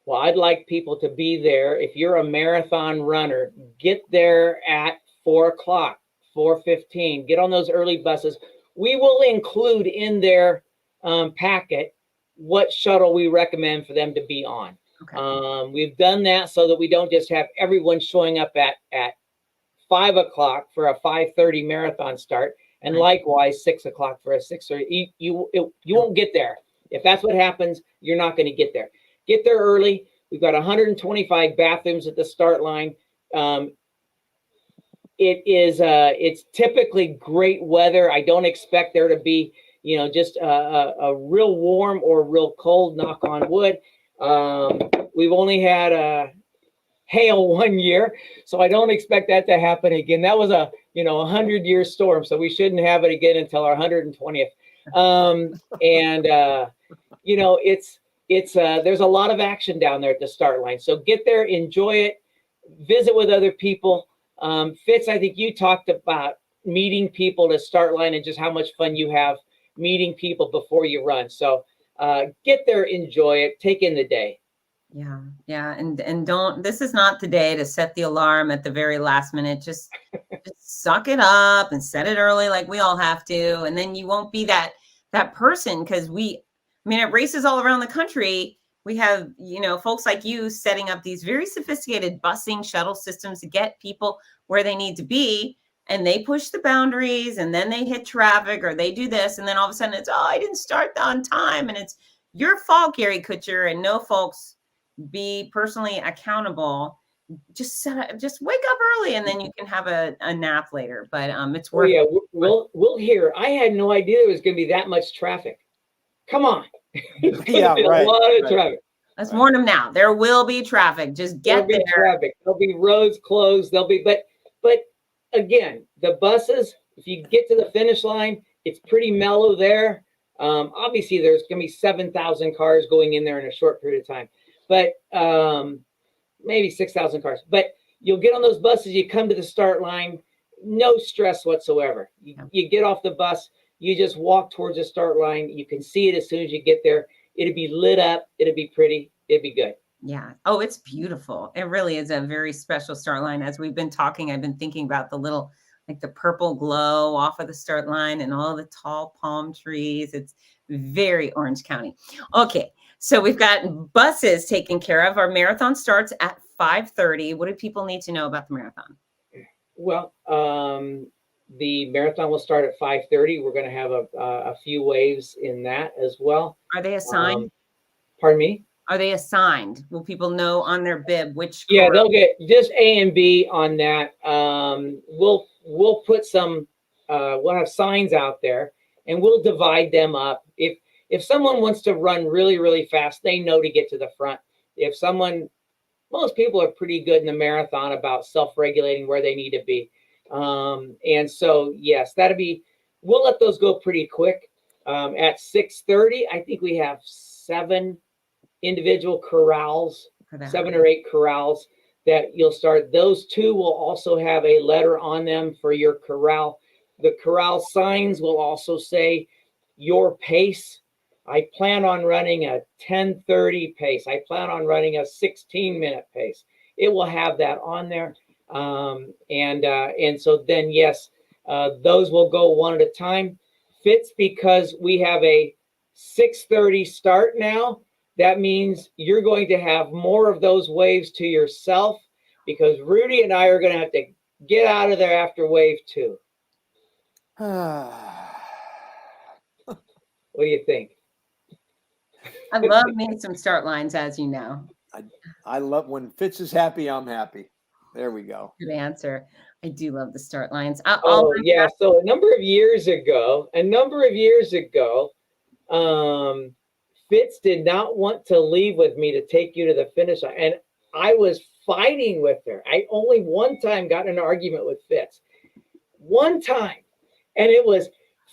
Well, I'd like people to be there. If you're a marathon runner, get there at 4 o'clock, 4:15. Get on those early buses. We will include in their packet what shuttle we recommend for them to be on. Okay. We've done that so that we don't just have everyone showing up at 5 o'clock for a 5:30 marathon start, and likewise 6 o'clock for a 6:30. You won't get there. If that's what happens, you're not going to get there. Get there early. We've got 125 bathrooms at the start line. It's typically great weather. I don't expect there to be, just a real warm or real cold, knock on wood. We've only had hail one year, so I don't expect that to happen again. That was a 100-year storm, so we shouldn't have it again until our 120th. There's a lot of action down there at the start line. So get there, enjoy it, visit with other people. Fitz, I think you talked about meeting people to start line and just how much fun you have meeting people before you run. So get there, enjoy it, take in the day. Yeah. And don't, this is not the day to set the alarm at the very last minute. Just suck it up and set it early like we all have to. And then you won't be that person, because at races all around the country, we have, folks like you setting up these very sophisticated busing shuttle systems to get people where they need to be. And they push the boundaries, and then they hit traffic, or they do this. And then all of a sudden it's, I didn't start on time. And it's your fault, Gary Kutscher. And no, folks, be personally accountable. Just wake up early, and then you can have a nap later. But it's worth it. We'll hear. I had no idea there was going to be that much traffic. Come on. Yeah, right. A lot of traffic. Let's warn them now. There will be traffic. Just get there. Traffic. There'll be roads closed. But again, the buses, if you get to the finish line, it's pretty mellow there. Obviously, there's going to be 7,000 cars going in there in a short period of time, but maybe 6,000 cars. But you'll get on those buses. You come to the start line, no stress whatsoever. You get off the bus. You just walk towards the start line. You can see it as soon as you get there. It'll be lit up. It'll be pretty. It'll be good. Yeah. Oh, it's beautiful. It really is a very special start line. As we've been talking, I've been thinking about the little, the purple glow off of the start line and all the tall palm trees. It's very Orange County. Okay. So we've got buses taken care of. Our marathon starts at 5:30. What do people need to know about the marathon? Well, the marathon will start at 5:30. We're going to have a few waves in that as well. Are they assigned? Pardon me? Are they assigned? Will people know on their bib which? Yeah, they'll get just A and B on that. We'll put some. We'll have signs out there, and we'll divide them up. If someone wants to run really, really fast, they know to get to the front. Most people are pretty good in the marathon about self-regulating where they need to be. And so, yes, we'll let those go pretty quick. At 6:30, I think we have 7 individual corrals, 7 or 8 corrals that you'll start. Those 2 will also have a letter on them for your corral. The corral signs will also say your pace. I plan on running a 10:30 pace. I plan on running a 16-minute pace. It will have that on there. And so then, yes, those will go one at a time. Fitz, because we have a 6:30 start now, that means you're going to have more of those waves to yourself, because Rudy and I are going to have to get out of there after wave 2. What do you think? I love me some start lines, as you know. I love when Fitz is happy, I'm happy. There we go. Good answer. I do love the start lines. Oh yeah. So a number of years ago, Fitz did not want to leave with me to take you to the finish line, and I was fighting with her. I only one time got in an argument with Fitz. One time, and it was,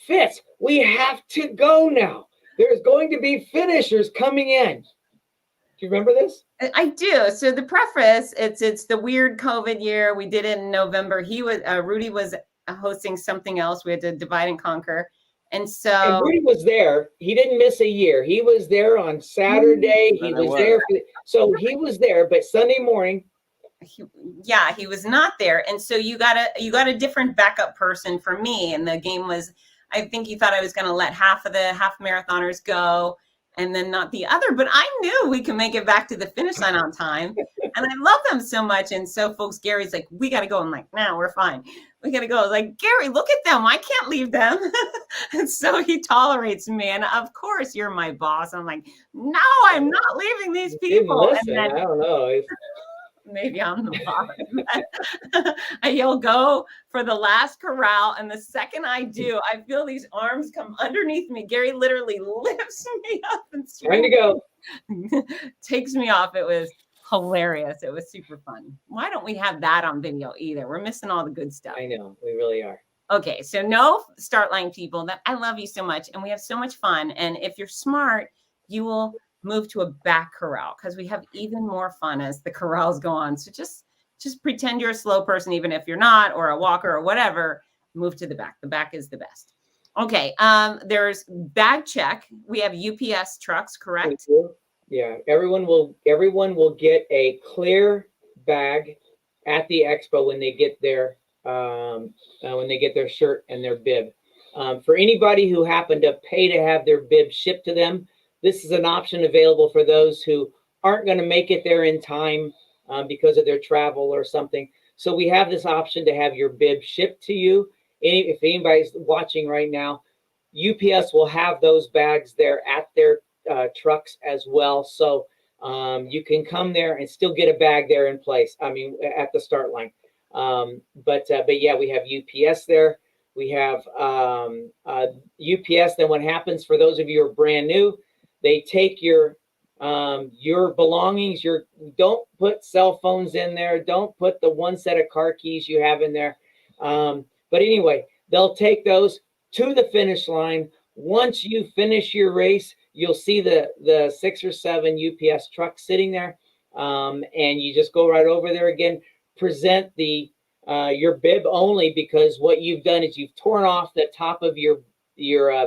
Fitz, we have to go now. There's going to be finishers coming in. Do you remember this? I do. So the preface, it's the weird COVID year. We did it in November. Rudy was hosting something else. We had to divide and conquer. And Rudy was there. He didn't miss a year. He was there on Saturday. He was there. So he was there, but Sunday morning. He was not there. And so you got a different backup person for me. And the game was, I think you thought I was going to let half of the half marathoners go and then not the other, but I knew we could make it back to the finish line on time. And I love them so much. And so folks, Gary's like, we got to go. I'm like, no, we're fine. We got to go. I was like, Gary, look at them. I can't leave them. And so he tolerates me. And of course you're my boss. I'm like, no, I'm not leaving these people. Listen, and then, I don't know. Maybe I'm the boss. You'll go for the last corral. And the second I do, I feel these arms come underneath me. Gary literally lifts me up and trying to go. Takes me off. It was hilarious. It was super fun. Why don't we have that on video either? We're missing all the good stuff. I know. We really are. Okay. So no start line people. That I love you so much. And we have so much fun. And if you're smart, you will move to a back corral because we have even more fun as the corrals go on. So just pretend you're a slow person, even if you're not, or a walker or whatever, move to the back. The back is the best. Okay. There's bag check. We have UPS trucks, correct? Yeah. Everyone will get a clear bag at the expo when they get their shirt and their bib. For anybody who happened to pay to have their bib shipped to them, this is an option available for those who aren't going to make it there in time because of their travel or something. So we have this option to have your bib shipped to you. If anybody's watching right now, UPS will have those bags there at their trucks as well. So you can come there and still get a bag there in place. I mean, at the start line. But yeah, we have UPS there. We have UPS. Then what happens for those of you who are brand new, they take your belongings. Don't put cell phones in there. Don't put the one set of car keys you have in there. But anyway, they'll take those to the finish line. Once you finish your race, you'll see the 6 or 7 UPS trucks sitting there, and you just go right over there again. Present your bib only, because what you've done is you've torn off the top of your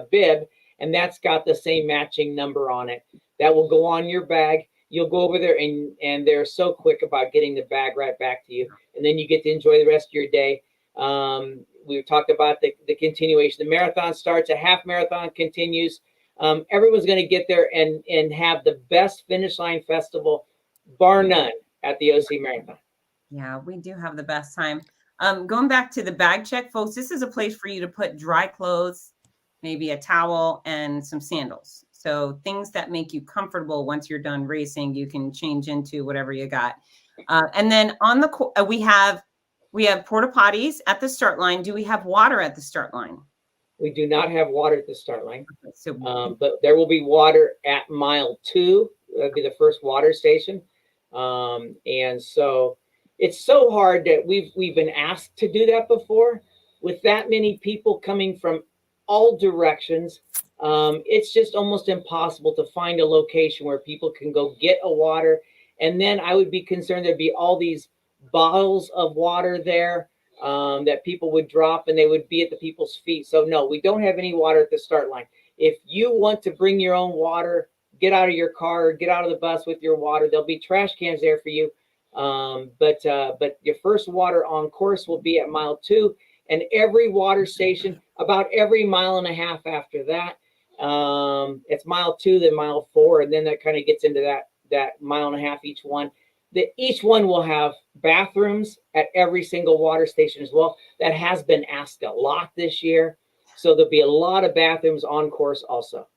bib. And that's got the same matching number on it. That will go on your bag. You'll go over there and they're so quick about getting the bag right back to you. And then you get to enjoy the rest of your day. We talked about the continuation. The marathon starts, a half marathon continues. Everyone's going to get there and have the best finish line festival, bar none, at the OC Marathon. Yeah, we do have the best time. Going back to the bag check, folks, this is a place for you to put dry clothes, maybe a towel and some sandals. So things that make you comfortable once you're done racing, you can change into whatever you got. And then on the we have porta potties at the start line. Do we have water at the start line? We do not have water at the start line. Okay, so, but there will be water at mile 2. That'll be the first water station. And so it's so hard that we've been asked to do that before with that many people coming from all directions. It's just almost impossible to find a location where people can go get a water. And then I would be concerned there'd be all these bottles of water there that people would drop, and they would be at the people's feet. So no, we don't have any water at the start line. If you want to bring your own water, get out of your car, get out of the bus with your water. There'll be trash cans there for you. But your first water on course will be at mile 2, and every water station about every mile and a half after that. It's mile 2, then mile 4, and then that kind of gets into that mile and a half each one. Each one will have bathrooms at every single water station as well. That has been asked a lot this year. So there'll be a lot of bathrooms on course also.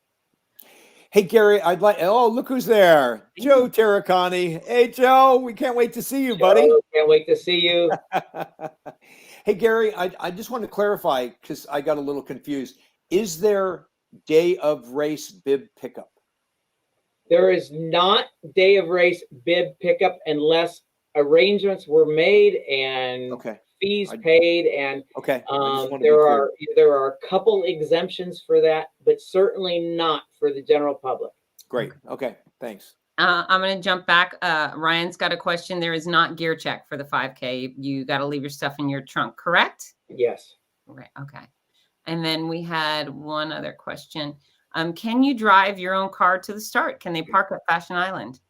Hey, Gary, look who's there. Joe Terracani. Hey, Joe, we can't wait to see you, buddy. Can't wait to see you. Hey, Gary, I just want to clarify because I got a little confused. Is there day of race bib pickup? There is not day of race bib pickup unless arrangements were made and Okay. fees paid, and Okay. I just want to be there clear. are a couple exemptions for that, but certainly not for the general public. Great. Okay. Thanks. I'm going to jump back. Ryan's got a question. There is not gear check for the 5K. You got to leave your stuff in your trunk, correct? Yes. Right. Okay. And then we had one other question. Can you drive your own car to the start? Can they park at Fashion Island?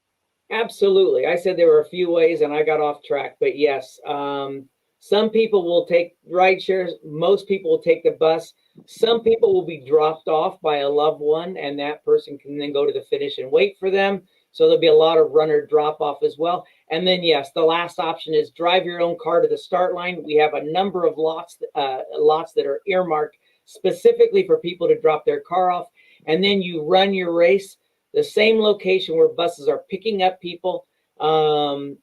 Absolutely. I said there were a few ways and I got off track, but yes, some people will take ride shares. Most people will take the bus. Some people will be dropped off by a loved one, and that person can then go to the finish and wait for them. So there'll be a lot of runner drop off as well. And then, yes, the last option is drive your own car to the start line. We have a number of lots that are earmarked specifically for people to drop their car off. And then you run your race. The same location where buses are picking up people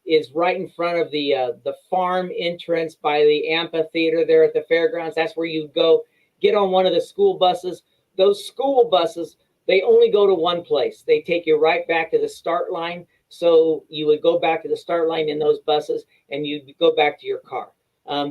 is right in front of the farm entrance by the amphitheater there at the fairgrounds. That's where you go get on one of the school buses. Those school buses, they only go to one place. They take you right back to the start line. So you would go back to the start line in those buses and you go back to your car.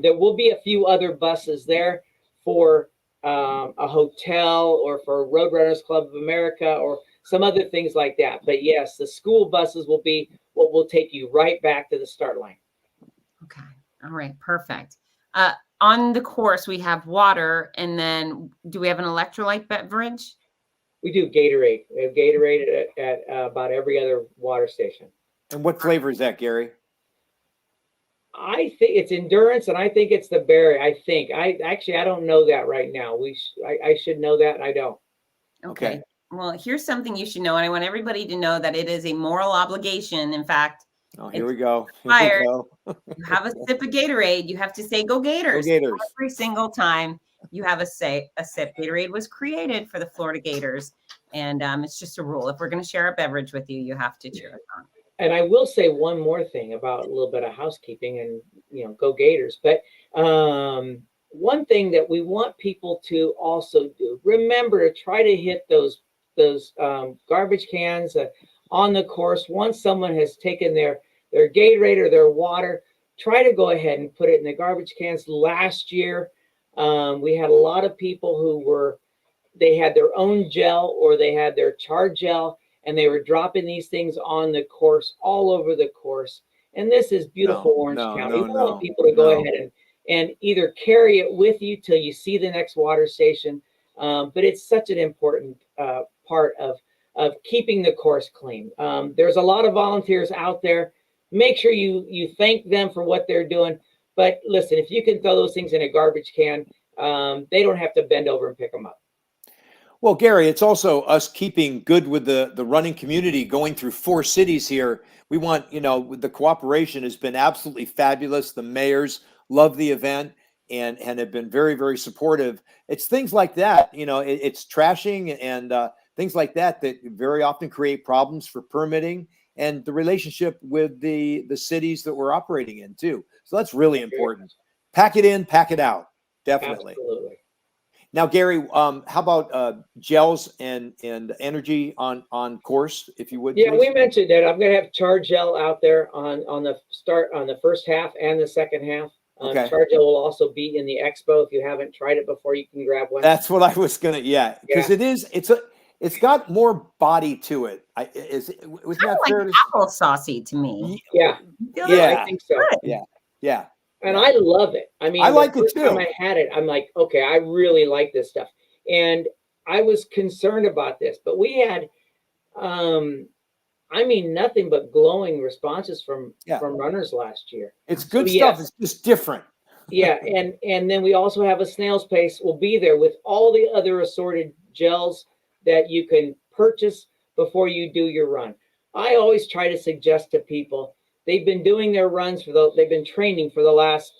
There will be a few other buses there for a hotel or for Roadrunners Club of America or some other things like that. But yes, the school buses will be what will take you right back to the start line. Okay. All right. Perfect. On the course, we have water, and then do we have an electrolyte beverage? We do Gatorade. We have Gatorade at about every other water station. And what flavor is that, Gary? I think it's endurance, and I think it's the berry. I think I don't know that right now. I should know that, and I don't. Okay. Well, here's something you should know, and I want everybody to know that it is a moral obligation. In fact, here we go. Here we go. You have a sip of Gatorade. You have to say "Go Gators" Go Gators. every single time you have a sip. Gatorade was created for the Florida Gators, and it's just a rule. If we're going to share a beverage with you, you have to cheer us on. And I will say one more thing about a little bit of housekeeping, and go Gators. But one thing that we want people to also do: remember to try to hit those garbage cans on the course. Once someone has taken their Gatorade or their water, try to go ahead and put it in the garbage cans. Last year, we had a lot of people who they had their own gel or they had their char gel, and they were dropping these things on the course, all over the course. And this is beautiful Orange County. We want people to go ahead and either carry it with you till you see the next water station. But it's such an important part of keeping the course clean. There's a lot of volunteers out there. Make sure you thank them for what they're doing. But listen, if you can throw those things in a garbage can, they don't have to bend over and pick them up. Well, Gary, it's also us keeping good with the running community going through 4 cities here. We want, the cooperation has been absolutely fabulous. The mayors love the event and have been very, very supportive. It's things like that, it's trashing and things like that very often create problems for permitting and the relationship with the cities that we're operating in too. So that's really important. Pack it in, pack it out. Definitely. Absolutely. Now, Gary, how about gels and energy on course, if you would? Yeah, please? we mentioned that. I'm going to have char gel out there on the first half and the second half. Okay. Char gel will also be in the Expo. If you haven't tried it before, you can grab one. That's what I was gonna. Yeah, because it's got more body to it. Was kind that of like applesaucey to me. Yeah, I think so. Yeah. And I love it. I mean, I like it the first too. time I had it, I'm like, okay, I really like this stuff. And I was concerned about this, but we had, nothing but glowing responses from runners last year. It's good stuff. It's just different. Yeah, and then we also have a snail's pace. Will be there with all the other assorted gels that you can purchase before you do your run. I always try to suggest to people, they've been doing their runs they've been training for the last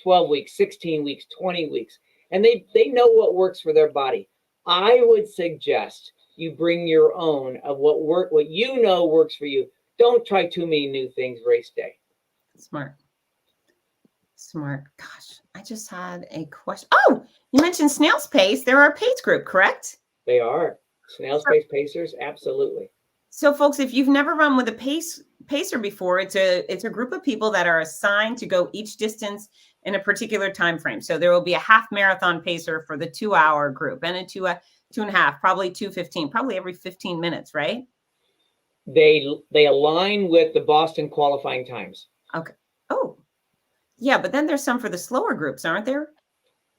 12 weeks, 16 weeks, 20 weeks, and they know what works for their body. I would suggest you bring your own of what works for you. Don't try too many new things race day. Smart. Gosh, I just had a question. Oh, you mentioned Snail's Pace. They're our pace group, correct? They are. Snail's Pace Pacers, absolutely. So, folks, if you've never run with a pacer before, it's a group of people that are assigned to go each distance in a particular time frame. So there will be a half marathon pacer for the 2-hour group and a 2.5, probably 2:15, probably every 15 minutes, right? They align with the Boston qualifying times. Okay. Oh, yeah, but then there's some for the slower groups, aren't there?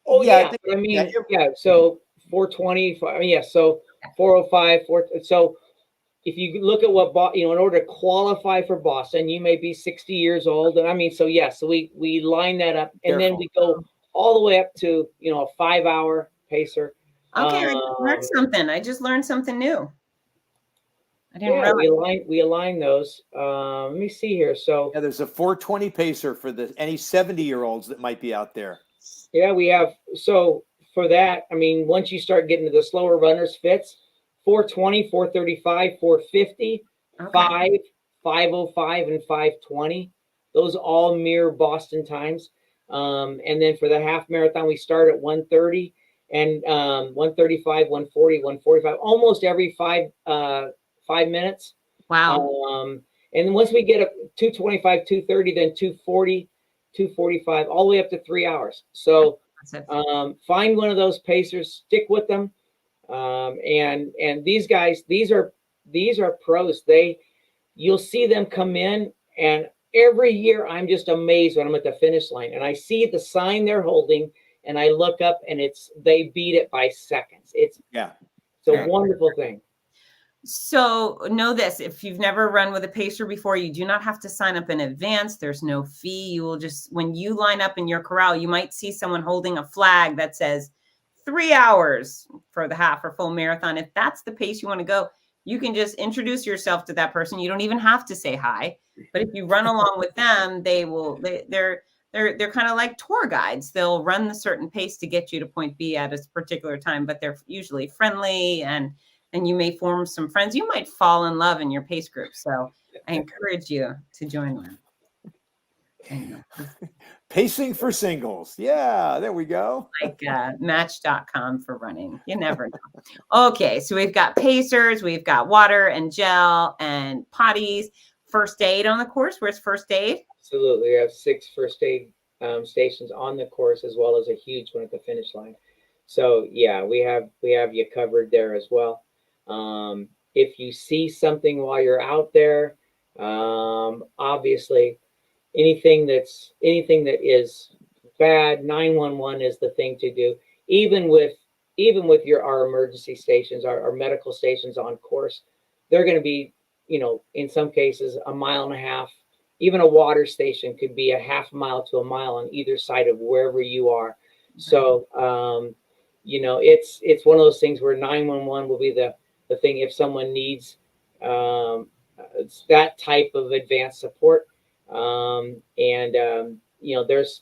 Oh Yeah, yeah, I mean, yeah. So 4:20. Yeah, so 4:05. So if you look at what in order to qualify for Boston, you may be 60 years old, and I mean, so yeah, so we line that up, and then we go all the way up to a 5-hour pacer. Okay, I just learned something. I just learned something new. I didn't realize. We align those. Let me see here. So yeah, there's a 4:20 pacer for any 70-year-olds that might be out there. Yeah, we have. So for that, I mean, once you start getting to the slower runners, Fitz, 4:20, 4:35, 4:50, 5:05, and 5:20. Those all mirror Boston times. And then for the half marathon, we start at 1:30 and 1:35, 1:40, 1:45, almost every 5 minutes. Wow. And then once we get up 2:25, 2:30, then 2:40, 2:45, all the way up to 3 hours. So find one of those pacers, stick with them. And these guys, these are pros. You'll see them come in, and every year I'm just amazed when I'm at the finish line and I see the sign they're holding, and I look up and they beat it by seconds. It's a wonderful thing. So know this, if you've never run with a pacer before, you do not have to sign up in advance. There's no fee. You will just, when you line up in your corral, you might see someone holding a flag that says 3 hours for the half or full marathon. If that's the pace you want to go, you can just introduce yourself to that person. You don't even have to say hi. But if you run along with them, they're kind of like tour guides. They'll run the certain pace to get you to point B at a particular time, but they're usually friendly, and you may form some friends. You might fall in love in your pace group. So I encourage you to join one. Pacing for singles. Yeah, there we go. Like match.com for running. You never know. Okay, so we've got pacers, we've got water and gel and potties. First aid on the course. Where's first aid? Absolutely. We have 6 first aid stations on the course, as well as a huge one at the finish line. So yeah, we have you covered there as well. If you see something while you're out there, obviously anything that is bad, 911 is the thing to do. Even with our emergency stations, our medical stations on course, they're going to be, in some cases, 1.5 miles. Even a water station could be a half mile to a mile on either side of wherever you are. So, it's one of those things where 911 will be the thing if someone needs that type of advanced support.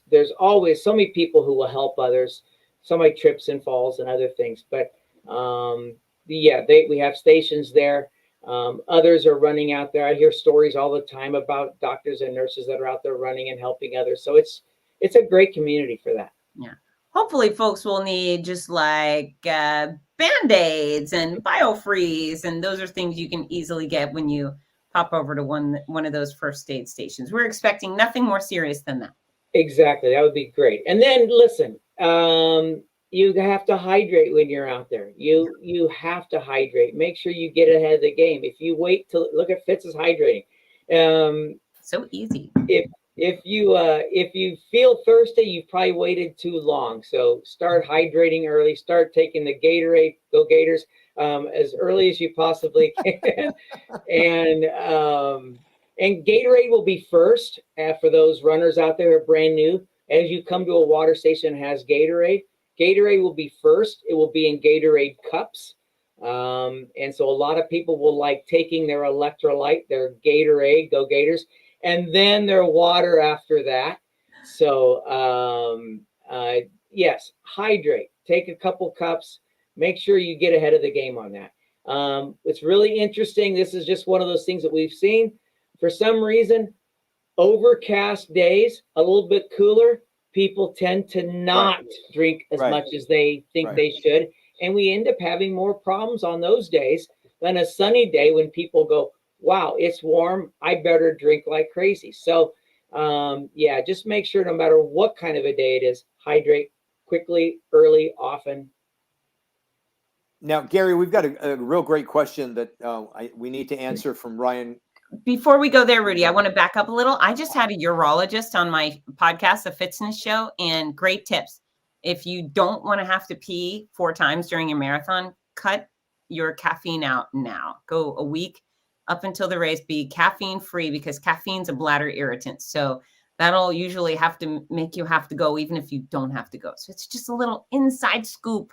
There's always so many people who will help others. Somebody trips and falls and other things, but we have stations there. Others are running out there. I hear stories all the time about doctors and nurses that are out there running and helping others. So it's a great community for that. Yeah. Hopefully folks will need just like Band-Aids and BioFreeze, and those are things you can easily get when you pop over to one of those first aid stations. We're expecting nothing more serious than that. Exactly. That would be great. And then listen, you have to hydrate when you're out there. You have to hydrate. Make sure you get ahead of the game. If you wait to look at Fitz's hydrating, so easy. If you feel thirsty, you've probably waited too long. So start hydrating early. Start taking the Gatorade, go Gators, as early as you possibly can. And Gatorade will be first for those runners out there who are brand new. As you come to a water station that has Gatorade, Gatorade will be first. It will be in Gatorade cups. And so a lot of people will like taking their electrolyte, their Gatorade, go Gators, and then their water after that. So yes, hydrate. Take a couple cups. Make sure you get ahead of the game on that. It's really interesting. This is just one of those things that we've seen. For some reason, overcast days, a little bit cooler, people tend to not drink as much as they think they should. And we end up having more problems on those days than a sunny day when people go, wow, it's warm, I better drink like crazy. So yeah, just make sure no matter what kind of a day it is, hydrate quickly, early, often. Now, Gary, we've got a real great question that we need to answer from Ryan. Before we go there, Rudy, I want to back up a little. I just had a urologist on my podcast, The Fitness Show, and great tips. If you don't want to have to pee 4 times during your marathon, cut your caffeine out now. Go a week up until the race, be caffeine free, because caffeine's a bladder irritant. So that'll usually have to make you have to go even if you don't have to go. So it's just a little inside scoop.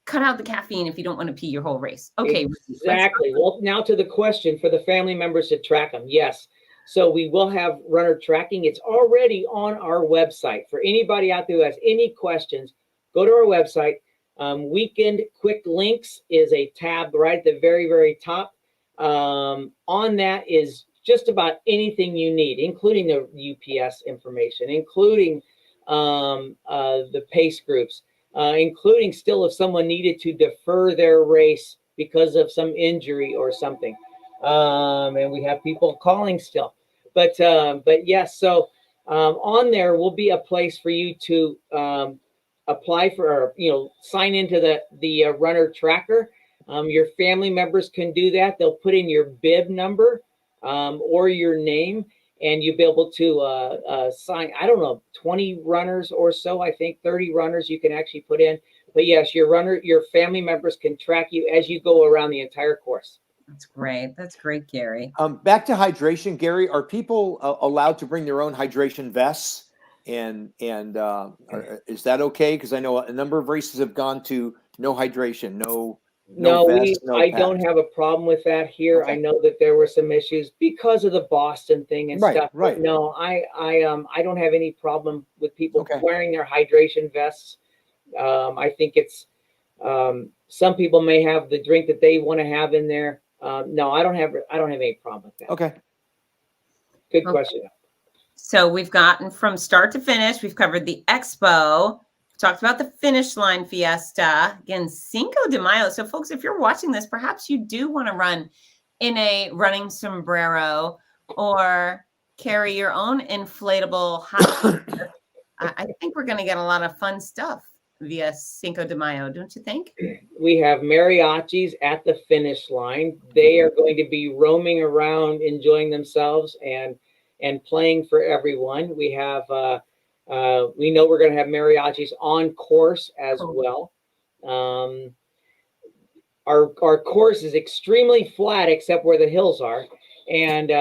Cut out the caffeine if you don't want to pee your whole race. Okay. Exactly. Well, now to the question for the family members to track them. Yes. So we will have runner tracking. It's already on our website. For anybody out there who has any questions, go to our website. Weekend Quick Links is a tab right at the very, very top. On that is just about anything you need, including the UPS information, including the pace groups, including still if someone needed to defer their race because of some injury or something. And we have people calling still. But yes, so on there will be a place for you to apply for, or, sign into the runner tracker. Your family members can do that. They'll put in your bib number or your name, and you'll be able to sign, I don't know, 20 runners or so, I think 30 runners you can actually put in. But yes, your family members can track you as you go around the entire course. That's great. That's great, Gary. Back to hydration, Gary. Are people allowed to bring their own hydration vests? And is that okay? Because I know a number of races have gone to no hydration, no vest, I don't have a problem with that here. Okay. I know that there were some issues because of the Boston thing and stuff. Right. But no, I don't have any problem with people wearing their hydration vests. I think it's some people may have the drink that they want to have in there. No, I don't have any problem with that. Okay. Good question. So we've gotten from start to finish. We've covered the Expo. Talked about the finish line fiesta. Again, Cinco de Mayo. So folks, if you're watching this, perhaps you do want to run in a running sombrero or carry your own inflatable hot I think we're going to get a lot of fun stuff via Cinco de Mayo, don't you think? We have mariachis at the finish line. They are going to be roaming around, enjoying themselves and playing for everyone. We have we know we're going to have mariachis on course as well. Our course is extremely flat except where the hills are, and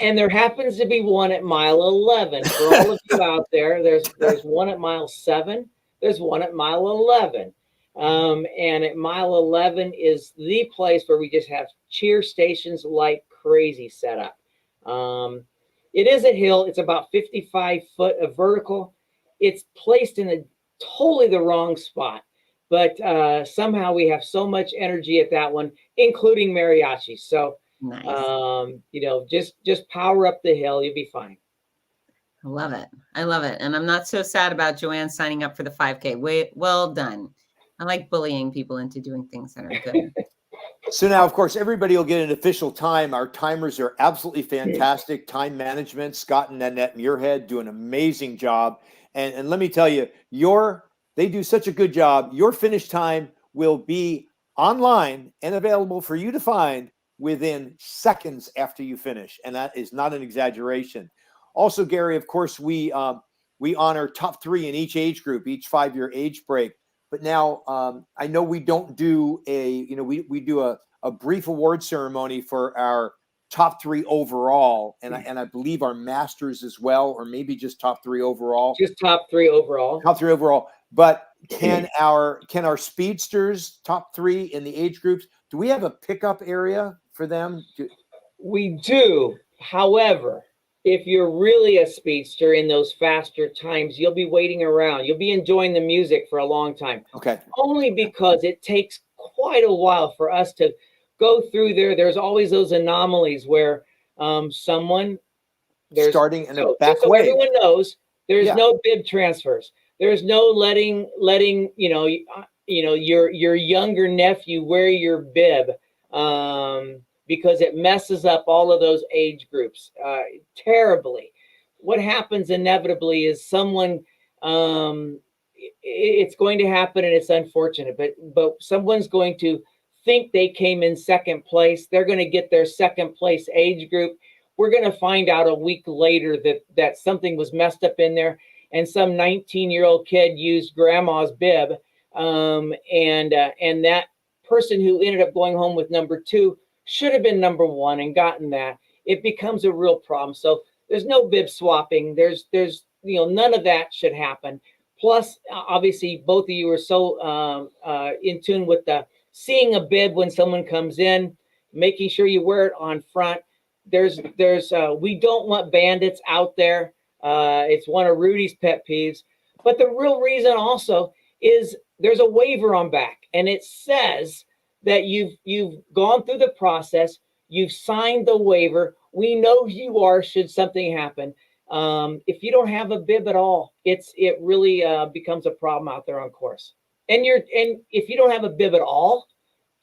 and there happens to be one at mile 11. For all of you out there, there's one at mile 7. There's one at mile 11. And at mile 11 is the place where we just have cheer stations like crazy set up. It is a hill. It's about 55 foot of vertical. It's placed in totally the wrong spot. But somehow we have so much energy at that one, including mariachi. So, nice. Just power up the hill. You'll be fine. I love it. I love it. And I'm not so sad about Joanne signing up for the 5K. Well done. I like bullying people into doing things that are good. So now, of course, everybody will get an official time. Our timers are absolutely fantastic. Time management, Scott and Annette Muirhead do an amazing job. And let me tell you, they do such a good job. Your finish time will be online and available for you to find within seconds after you finish. And that is not an exaggeration. Also, Gary, of course, we honor top 3 in each age group, each 5-year age break. But now I know we don't do we do a brief award ceremony for our top 3 overall, and I believe our masters as well, or maybe just top 3 overall. Just top 3 overall. Top 3 overall. But can our speedsters top 3 in the age groups? Do we have a pickup area for them? We do. However, if you're really a speedster in those faster times, you'll be waiting around. You'll be enjoying the music for a long time. Okay. Only because it takes quite a while for us to go through there. There's always those anomalies where someone starting in a back so wave. everyone knows there's Yeah. no bib transfers. There's no letting your younger nephew wear your bib because it messes up all of those age groups terribly. What happens inevitably is someone it's going to happen, and it's unfortunate, but someone's going to think they came in second place. They're going to get their second place age group. We're going to find out a week later that something was messed up in there, and some 19-year-old kid used grandma's bib, and that person who ended up going home with number 2 should have been number 1 and gotten that. It becomes a real problem. So there's no bib swapping. There's none of that should happen. Plus, obviously, both of you are so in tune with the seeing a bib when someone comes in, making sure you wear it on front. There's we don't want bandits out there. It's one of Rudy's pet peeves. But the real reason also is there's a waiver on back, and it says that you've gone through the process, you've signed the waiver. We know who you are should something happen. If you don't have a bib at all, it really becomes a problem out there on course. And if you don't have a bib at all,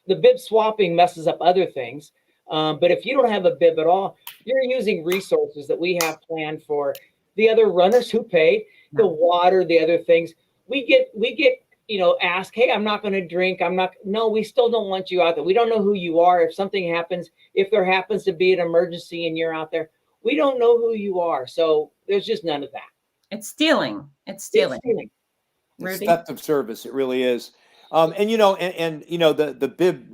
the bib swapping messes up other things. But if you don't have a bib at all, you're using resources that we have planned for the other runners who paid, the water, the other things. We get asked, hey, I'm not going to drink. No, we still don't want you out there. We don't know who you are. If something happens, if there happens to be an emergency and you're out there, we don't know who you are. So there's just none of that. It's stealing. It's theft of service. It really is. The bib,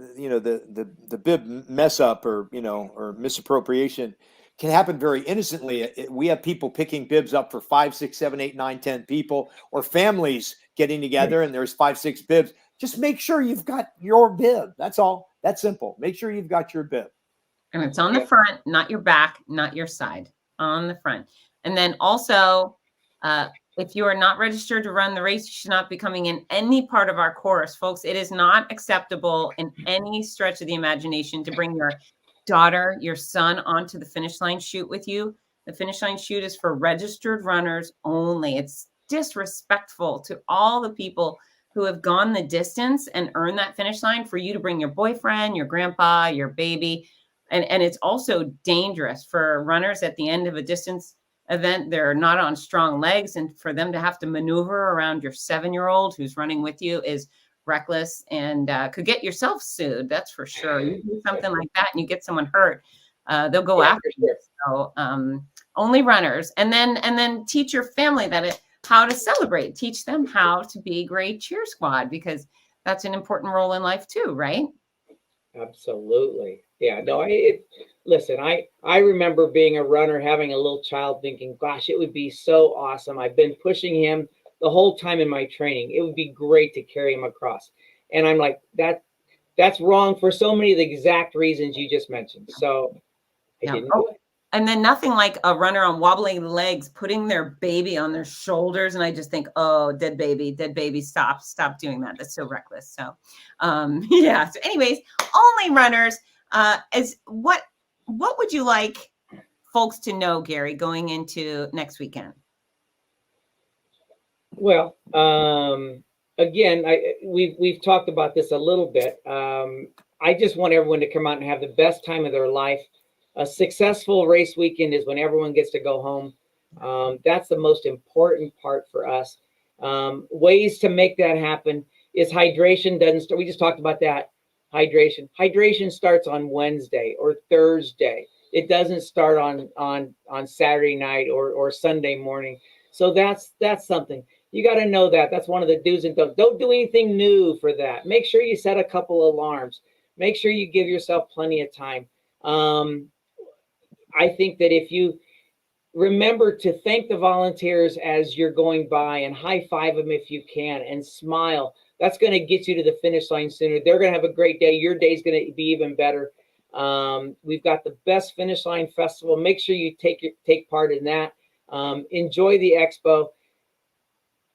the bib mess up or misappropriation can happen very innocently. We have people picking bibs up for 5, 6, 7, 8, 9, 10 people, or families getting together and there's 5, 6 bibs. Just make sure you've got your bib. That's all. That's simple. Make sure you've got your bib. And it's on the front, not your back, not your side, on the front. And then also, if you are not registered to run the race, you should not be coming in any part of our course, folks. It is not acceptable in any stretch of the imagination to bring your daughter, your son onto the finish line chute with you. The finish line chute is for registered runners only. It's disrespectful to all the people who have gone the distance and earned that finish line for you to bring your boyfriend, your grandpa, your baby. And it's also dangerous for runners at the end of a distance event. They're not on strong legs, and for them to have to maneuver around your 7-year-old who's running with you is reckless and could get yourself sued. That's for sure. You do something like that and you get someone hurt, they'll go after you. So only runners, and then teach your family how to celebrate. Teach them how to be great cheer squad, because that's an important role in life too, right? Absolutely. Yeah, no, listen, I remember being a runner, having a little child, thinking, gosh, it would be so awesome. I've been pushing him the whole time in my training. It would be great to carry him across. And I'm like, that's wrong for so many of the exact reasons you just mentioned. So I didn't do it. And then nothing like a runner on wobbling legs, putting their baby on their shoulders. And I just think, oh, dead baby, stop doing that. That's so reckless. So, yeah. So anyways, only runners. What would you like folks to know, Gary, going into next weekend? Well, again, we've talked about this a little bit. I just want everyone to come out and have the best time of their life. A successful race weekend is when everyone gets to go home. That's the most important part for us. Ways to make that happen is hydration doesn't start. We just talked about that. Hydration starts on Wednesday or Thursday. It doesn't start on Saturday night or Sunday morning. So that's something. You got to know that. That's one of the do's and don'ts. Don't do anything new for that. Make sure you set a couple alarms. Make sure you give yourself plenty of time. I think that if you remember to thank the volunteers as you're going by and high five them if you can and smile, that's going to get you to the finish line sooner. They're going to have a great day. Your day's going to be even better. We've got the best finish line festival. Make sure you take part in that. Enjoy the expo.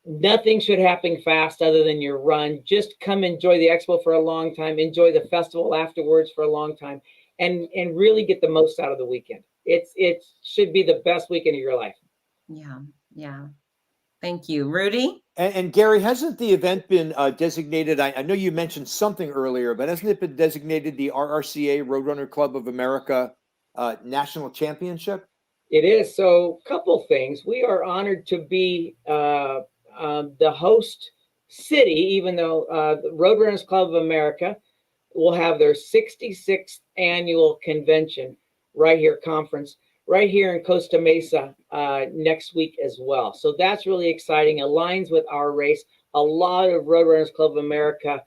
Nothing should happen fast other than your run. Just come enjoy the expo for a long time. Enjoy the festival afterwards for a long time, and really get the most out of the weekend. it should be the best weekend of your life. Yeah. Yeah. Thank you. Rudy? And Gary, hasn't the event been designated? I know you mentioned something earlier, but hasn't it been designated the RRCA Roadrunner Club of America National Championship? It is. So, couple things. We are honored to be the host city, even though the Roadrunners Club of America will have their 66th annual convention conference right here in Costa Mesa next week as well. So that's really exciting. Aligns with our race. A lot of Roadrunners Club of America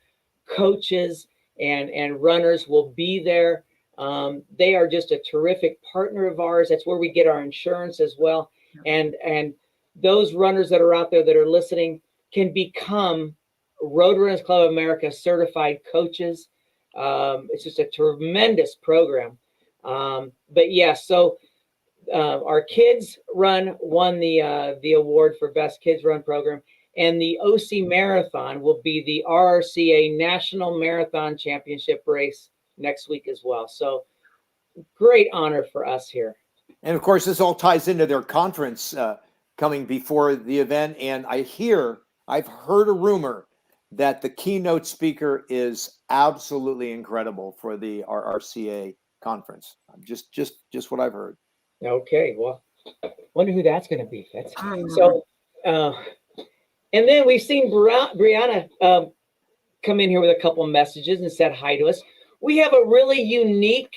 coaches and runners will be there. They are just a terrific partner of ours. That's where we get our insurance as well. And those runners that are out there that are listening can become Roadrunners Club of America certified coaches. It's just a tremendous program. But yeah, so our kids run won the award for best kids run program, and the OC Marathon will be the RRCA National Marathon Championship race next week as well. So great honor for us here. And of course, this all ties into their conference coming before the event. And I've heard a rumor that the keynote speaker is absolutely incredible for the RRCA conference. Just what I've heard. Okay, well, wonder who that's going to be. So, and then we've seen Brianna come in here with a couple of messages and said hi to us. We have a really unique,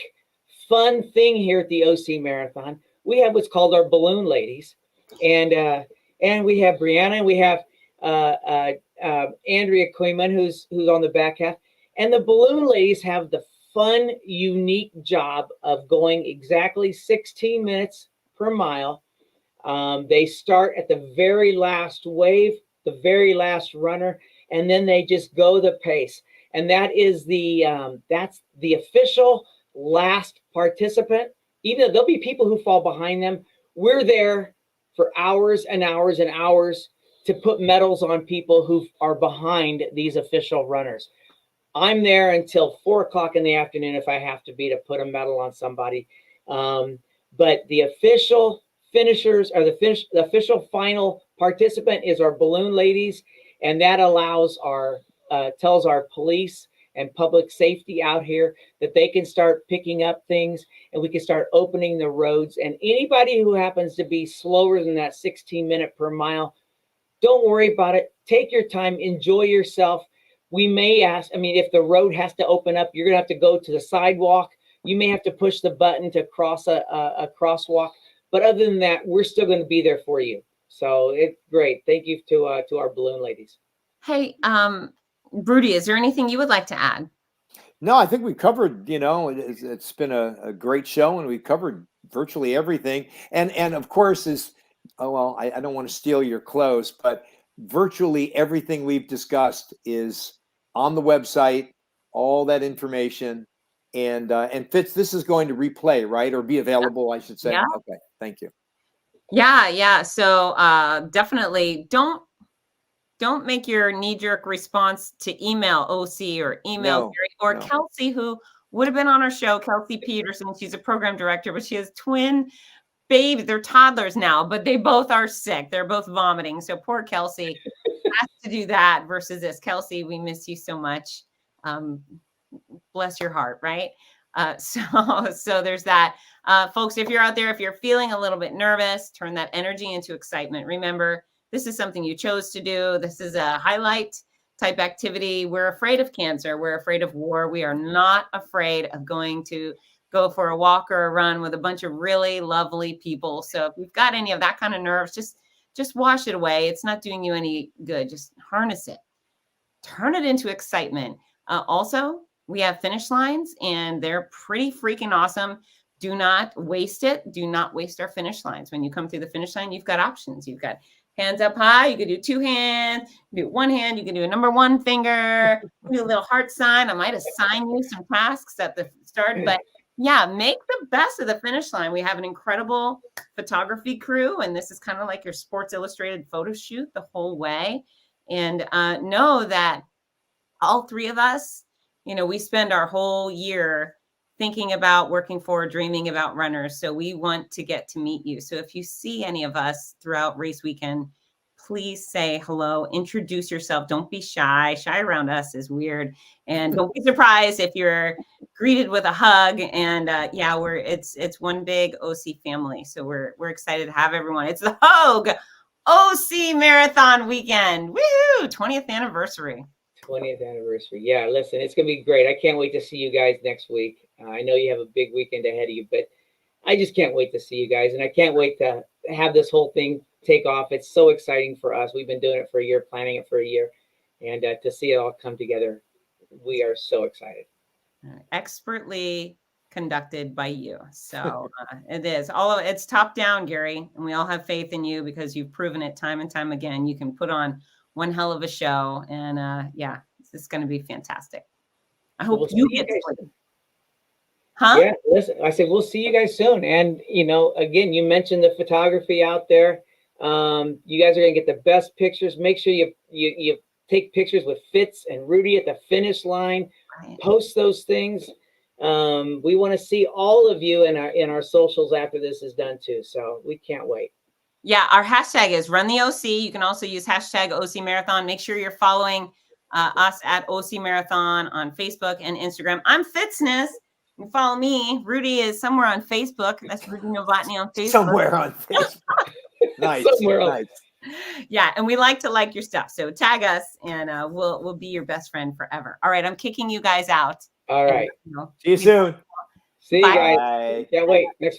fun thing here at the OC Marathon. We have what's called our balloon ladies, and we have Brianna, and we have Andrea Koeman, who's on the back half, and the balloon ladies have the fun, unique job of going exactly 16 minutes per mile. They start at the very last wave, the very last runner, and then they just go the pace. And that is that's the official last participant. Even though there'll be people who fall behind them, we're there for hours and hours and hours to put medals on people who are behind these official runners. I'm there until 4:00 in the afternoon if I have to be, to put a medal on somebody. But the official finishers, or the official final participant, is our balloon ladies, and that allows tells our police and public safety out here that they can start picking up things, and we can start opening the roads. And anybody who happens to be slower than that 16 minute per mile, don't worry about it. Take your time, enjoy yourself. We may ask, if the road has to open up, you're going to have to go to the sidewalk. You may have to push the button to cross a crosswalk. But other than that, we're still going to be there for you. So it's great. Thank you to our balloon ladies. Hey, Rudy, is there anything you would like to add? No, I think we covered, it's been a great show, and we covered virtually everything. And of course I don't want to steal your clothes, but virtually everything we've discussed is on the website, all that information. And Fitz, this is going to replay, right? Or be available, I should say. Yeah. Okay. Thank you. Yeah. So definitely don't make your knee-jerk response to email OC or email Gary or Kelsey, who would have been on our show, Kelsey Petersen. She's a program director, but she has twin babies. They're toddlers now, but they both are sick. They're both vomiting. So poor Kelsey has to do that versus this. Kelsey, we miss you so much. Bless your heart, right? So there's that. Folks, if you're out there, if you're feeling a little bit nervous, turn that energy into excitement. Remember, this is something you chose to do. This is a highlight type activity. We're afraid of cancer. We're afraid of war. We are not afraid of going to go for a walk or a run with a bunch of really lovely people. So if you've got any of that kind of nerves, just wash it away. It's not doing you any good. Just harness it. Turn it into excitement. Also, we have finish lines, and they're pretty freaking awesome. Do not waste it. Do not waste our finish lines. When you come through the finish line, you've got options. You've got hands up high. You can do two hands. You can do one hand. You can do a number one finger. Do a little heart sign. I might assign you some tasks at the start, but yeah, make the best of the finish line. We have an incredible photography crew, and this is kind of like your Sports Illustrated photo shoot the whole way. And know that all three of us, we spend our whole year thinking about, working for, dreaming about runners. So we want to get to meet you. So if you see any of us throughout race weekend, please say hello, introduce yourself. Don't be shy. Shy around us is weird. And don't be surprised if you're greeted with a hug. And yeah, it's one big OC family. So we're excited to have everyone. It's the Hogue OC Marathon Weekend. Woo! 20th anniversary. 20th anniversary. Yeah, listen, it's going to be great. I can't wait to see you guys next week. I know you have a big weekend ahead of you, but I just can't wait to see you guys. And I can't wait to have this whole thing take off. It's so exciting for us. We've been doing it for a year, planning it for a year. And to see it all come together, we are so excited. Expertly conducted by you. So it is it's top down, Gary. And we all have faith in you because you've proven it time and time again. You can put on one hell of a show, and yeah, it's going to be fantastic. I hope you get to it. Huh? Yeah, listen, I said we'll see you guys soon. And again, you mentioned the photography out there. You guys are going to get the best pictures. Make sure you take pictures with Fitz and Rudy at the finish line. Right. Post those things. We want to see all of you in our socials after this is done too. So we can't wait. Yeah, our hashtag is Run the OC. You can also use hashtag OC Marathon. Make sure you're following us at OC Marathon on Facebook and Instagram. I'm Fitzness. You can follow me. Rudy is somewhere on Facebook. That's Rudy Novotny on Facebook. Somewhere on Facebook. Nice. Nice. Yeah, and we like to like your stuff. So tag us, and we'll be your best friend forever. All right, I'm kicking you guys out. All right. See you soon. See you Bye. guys. Can't wait. Next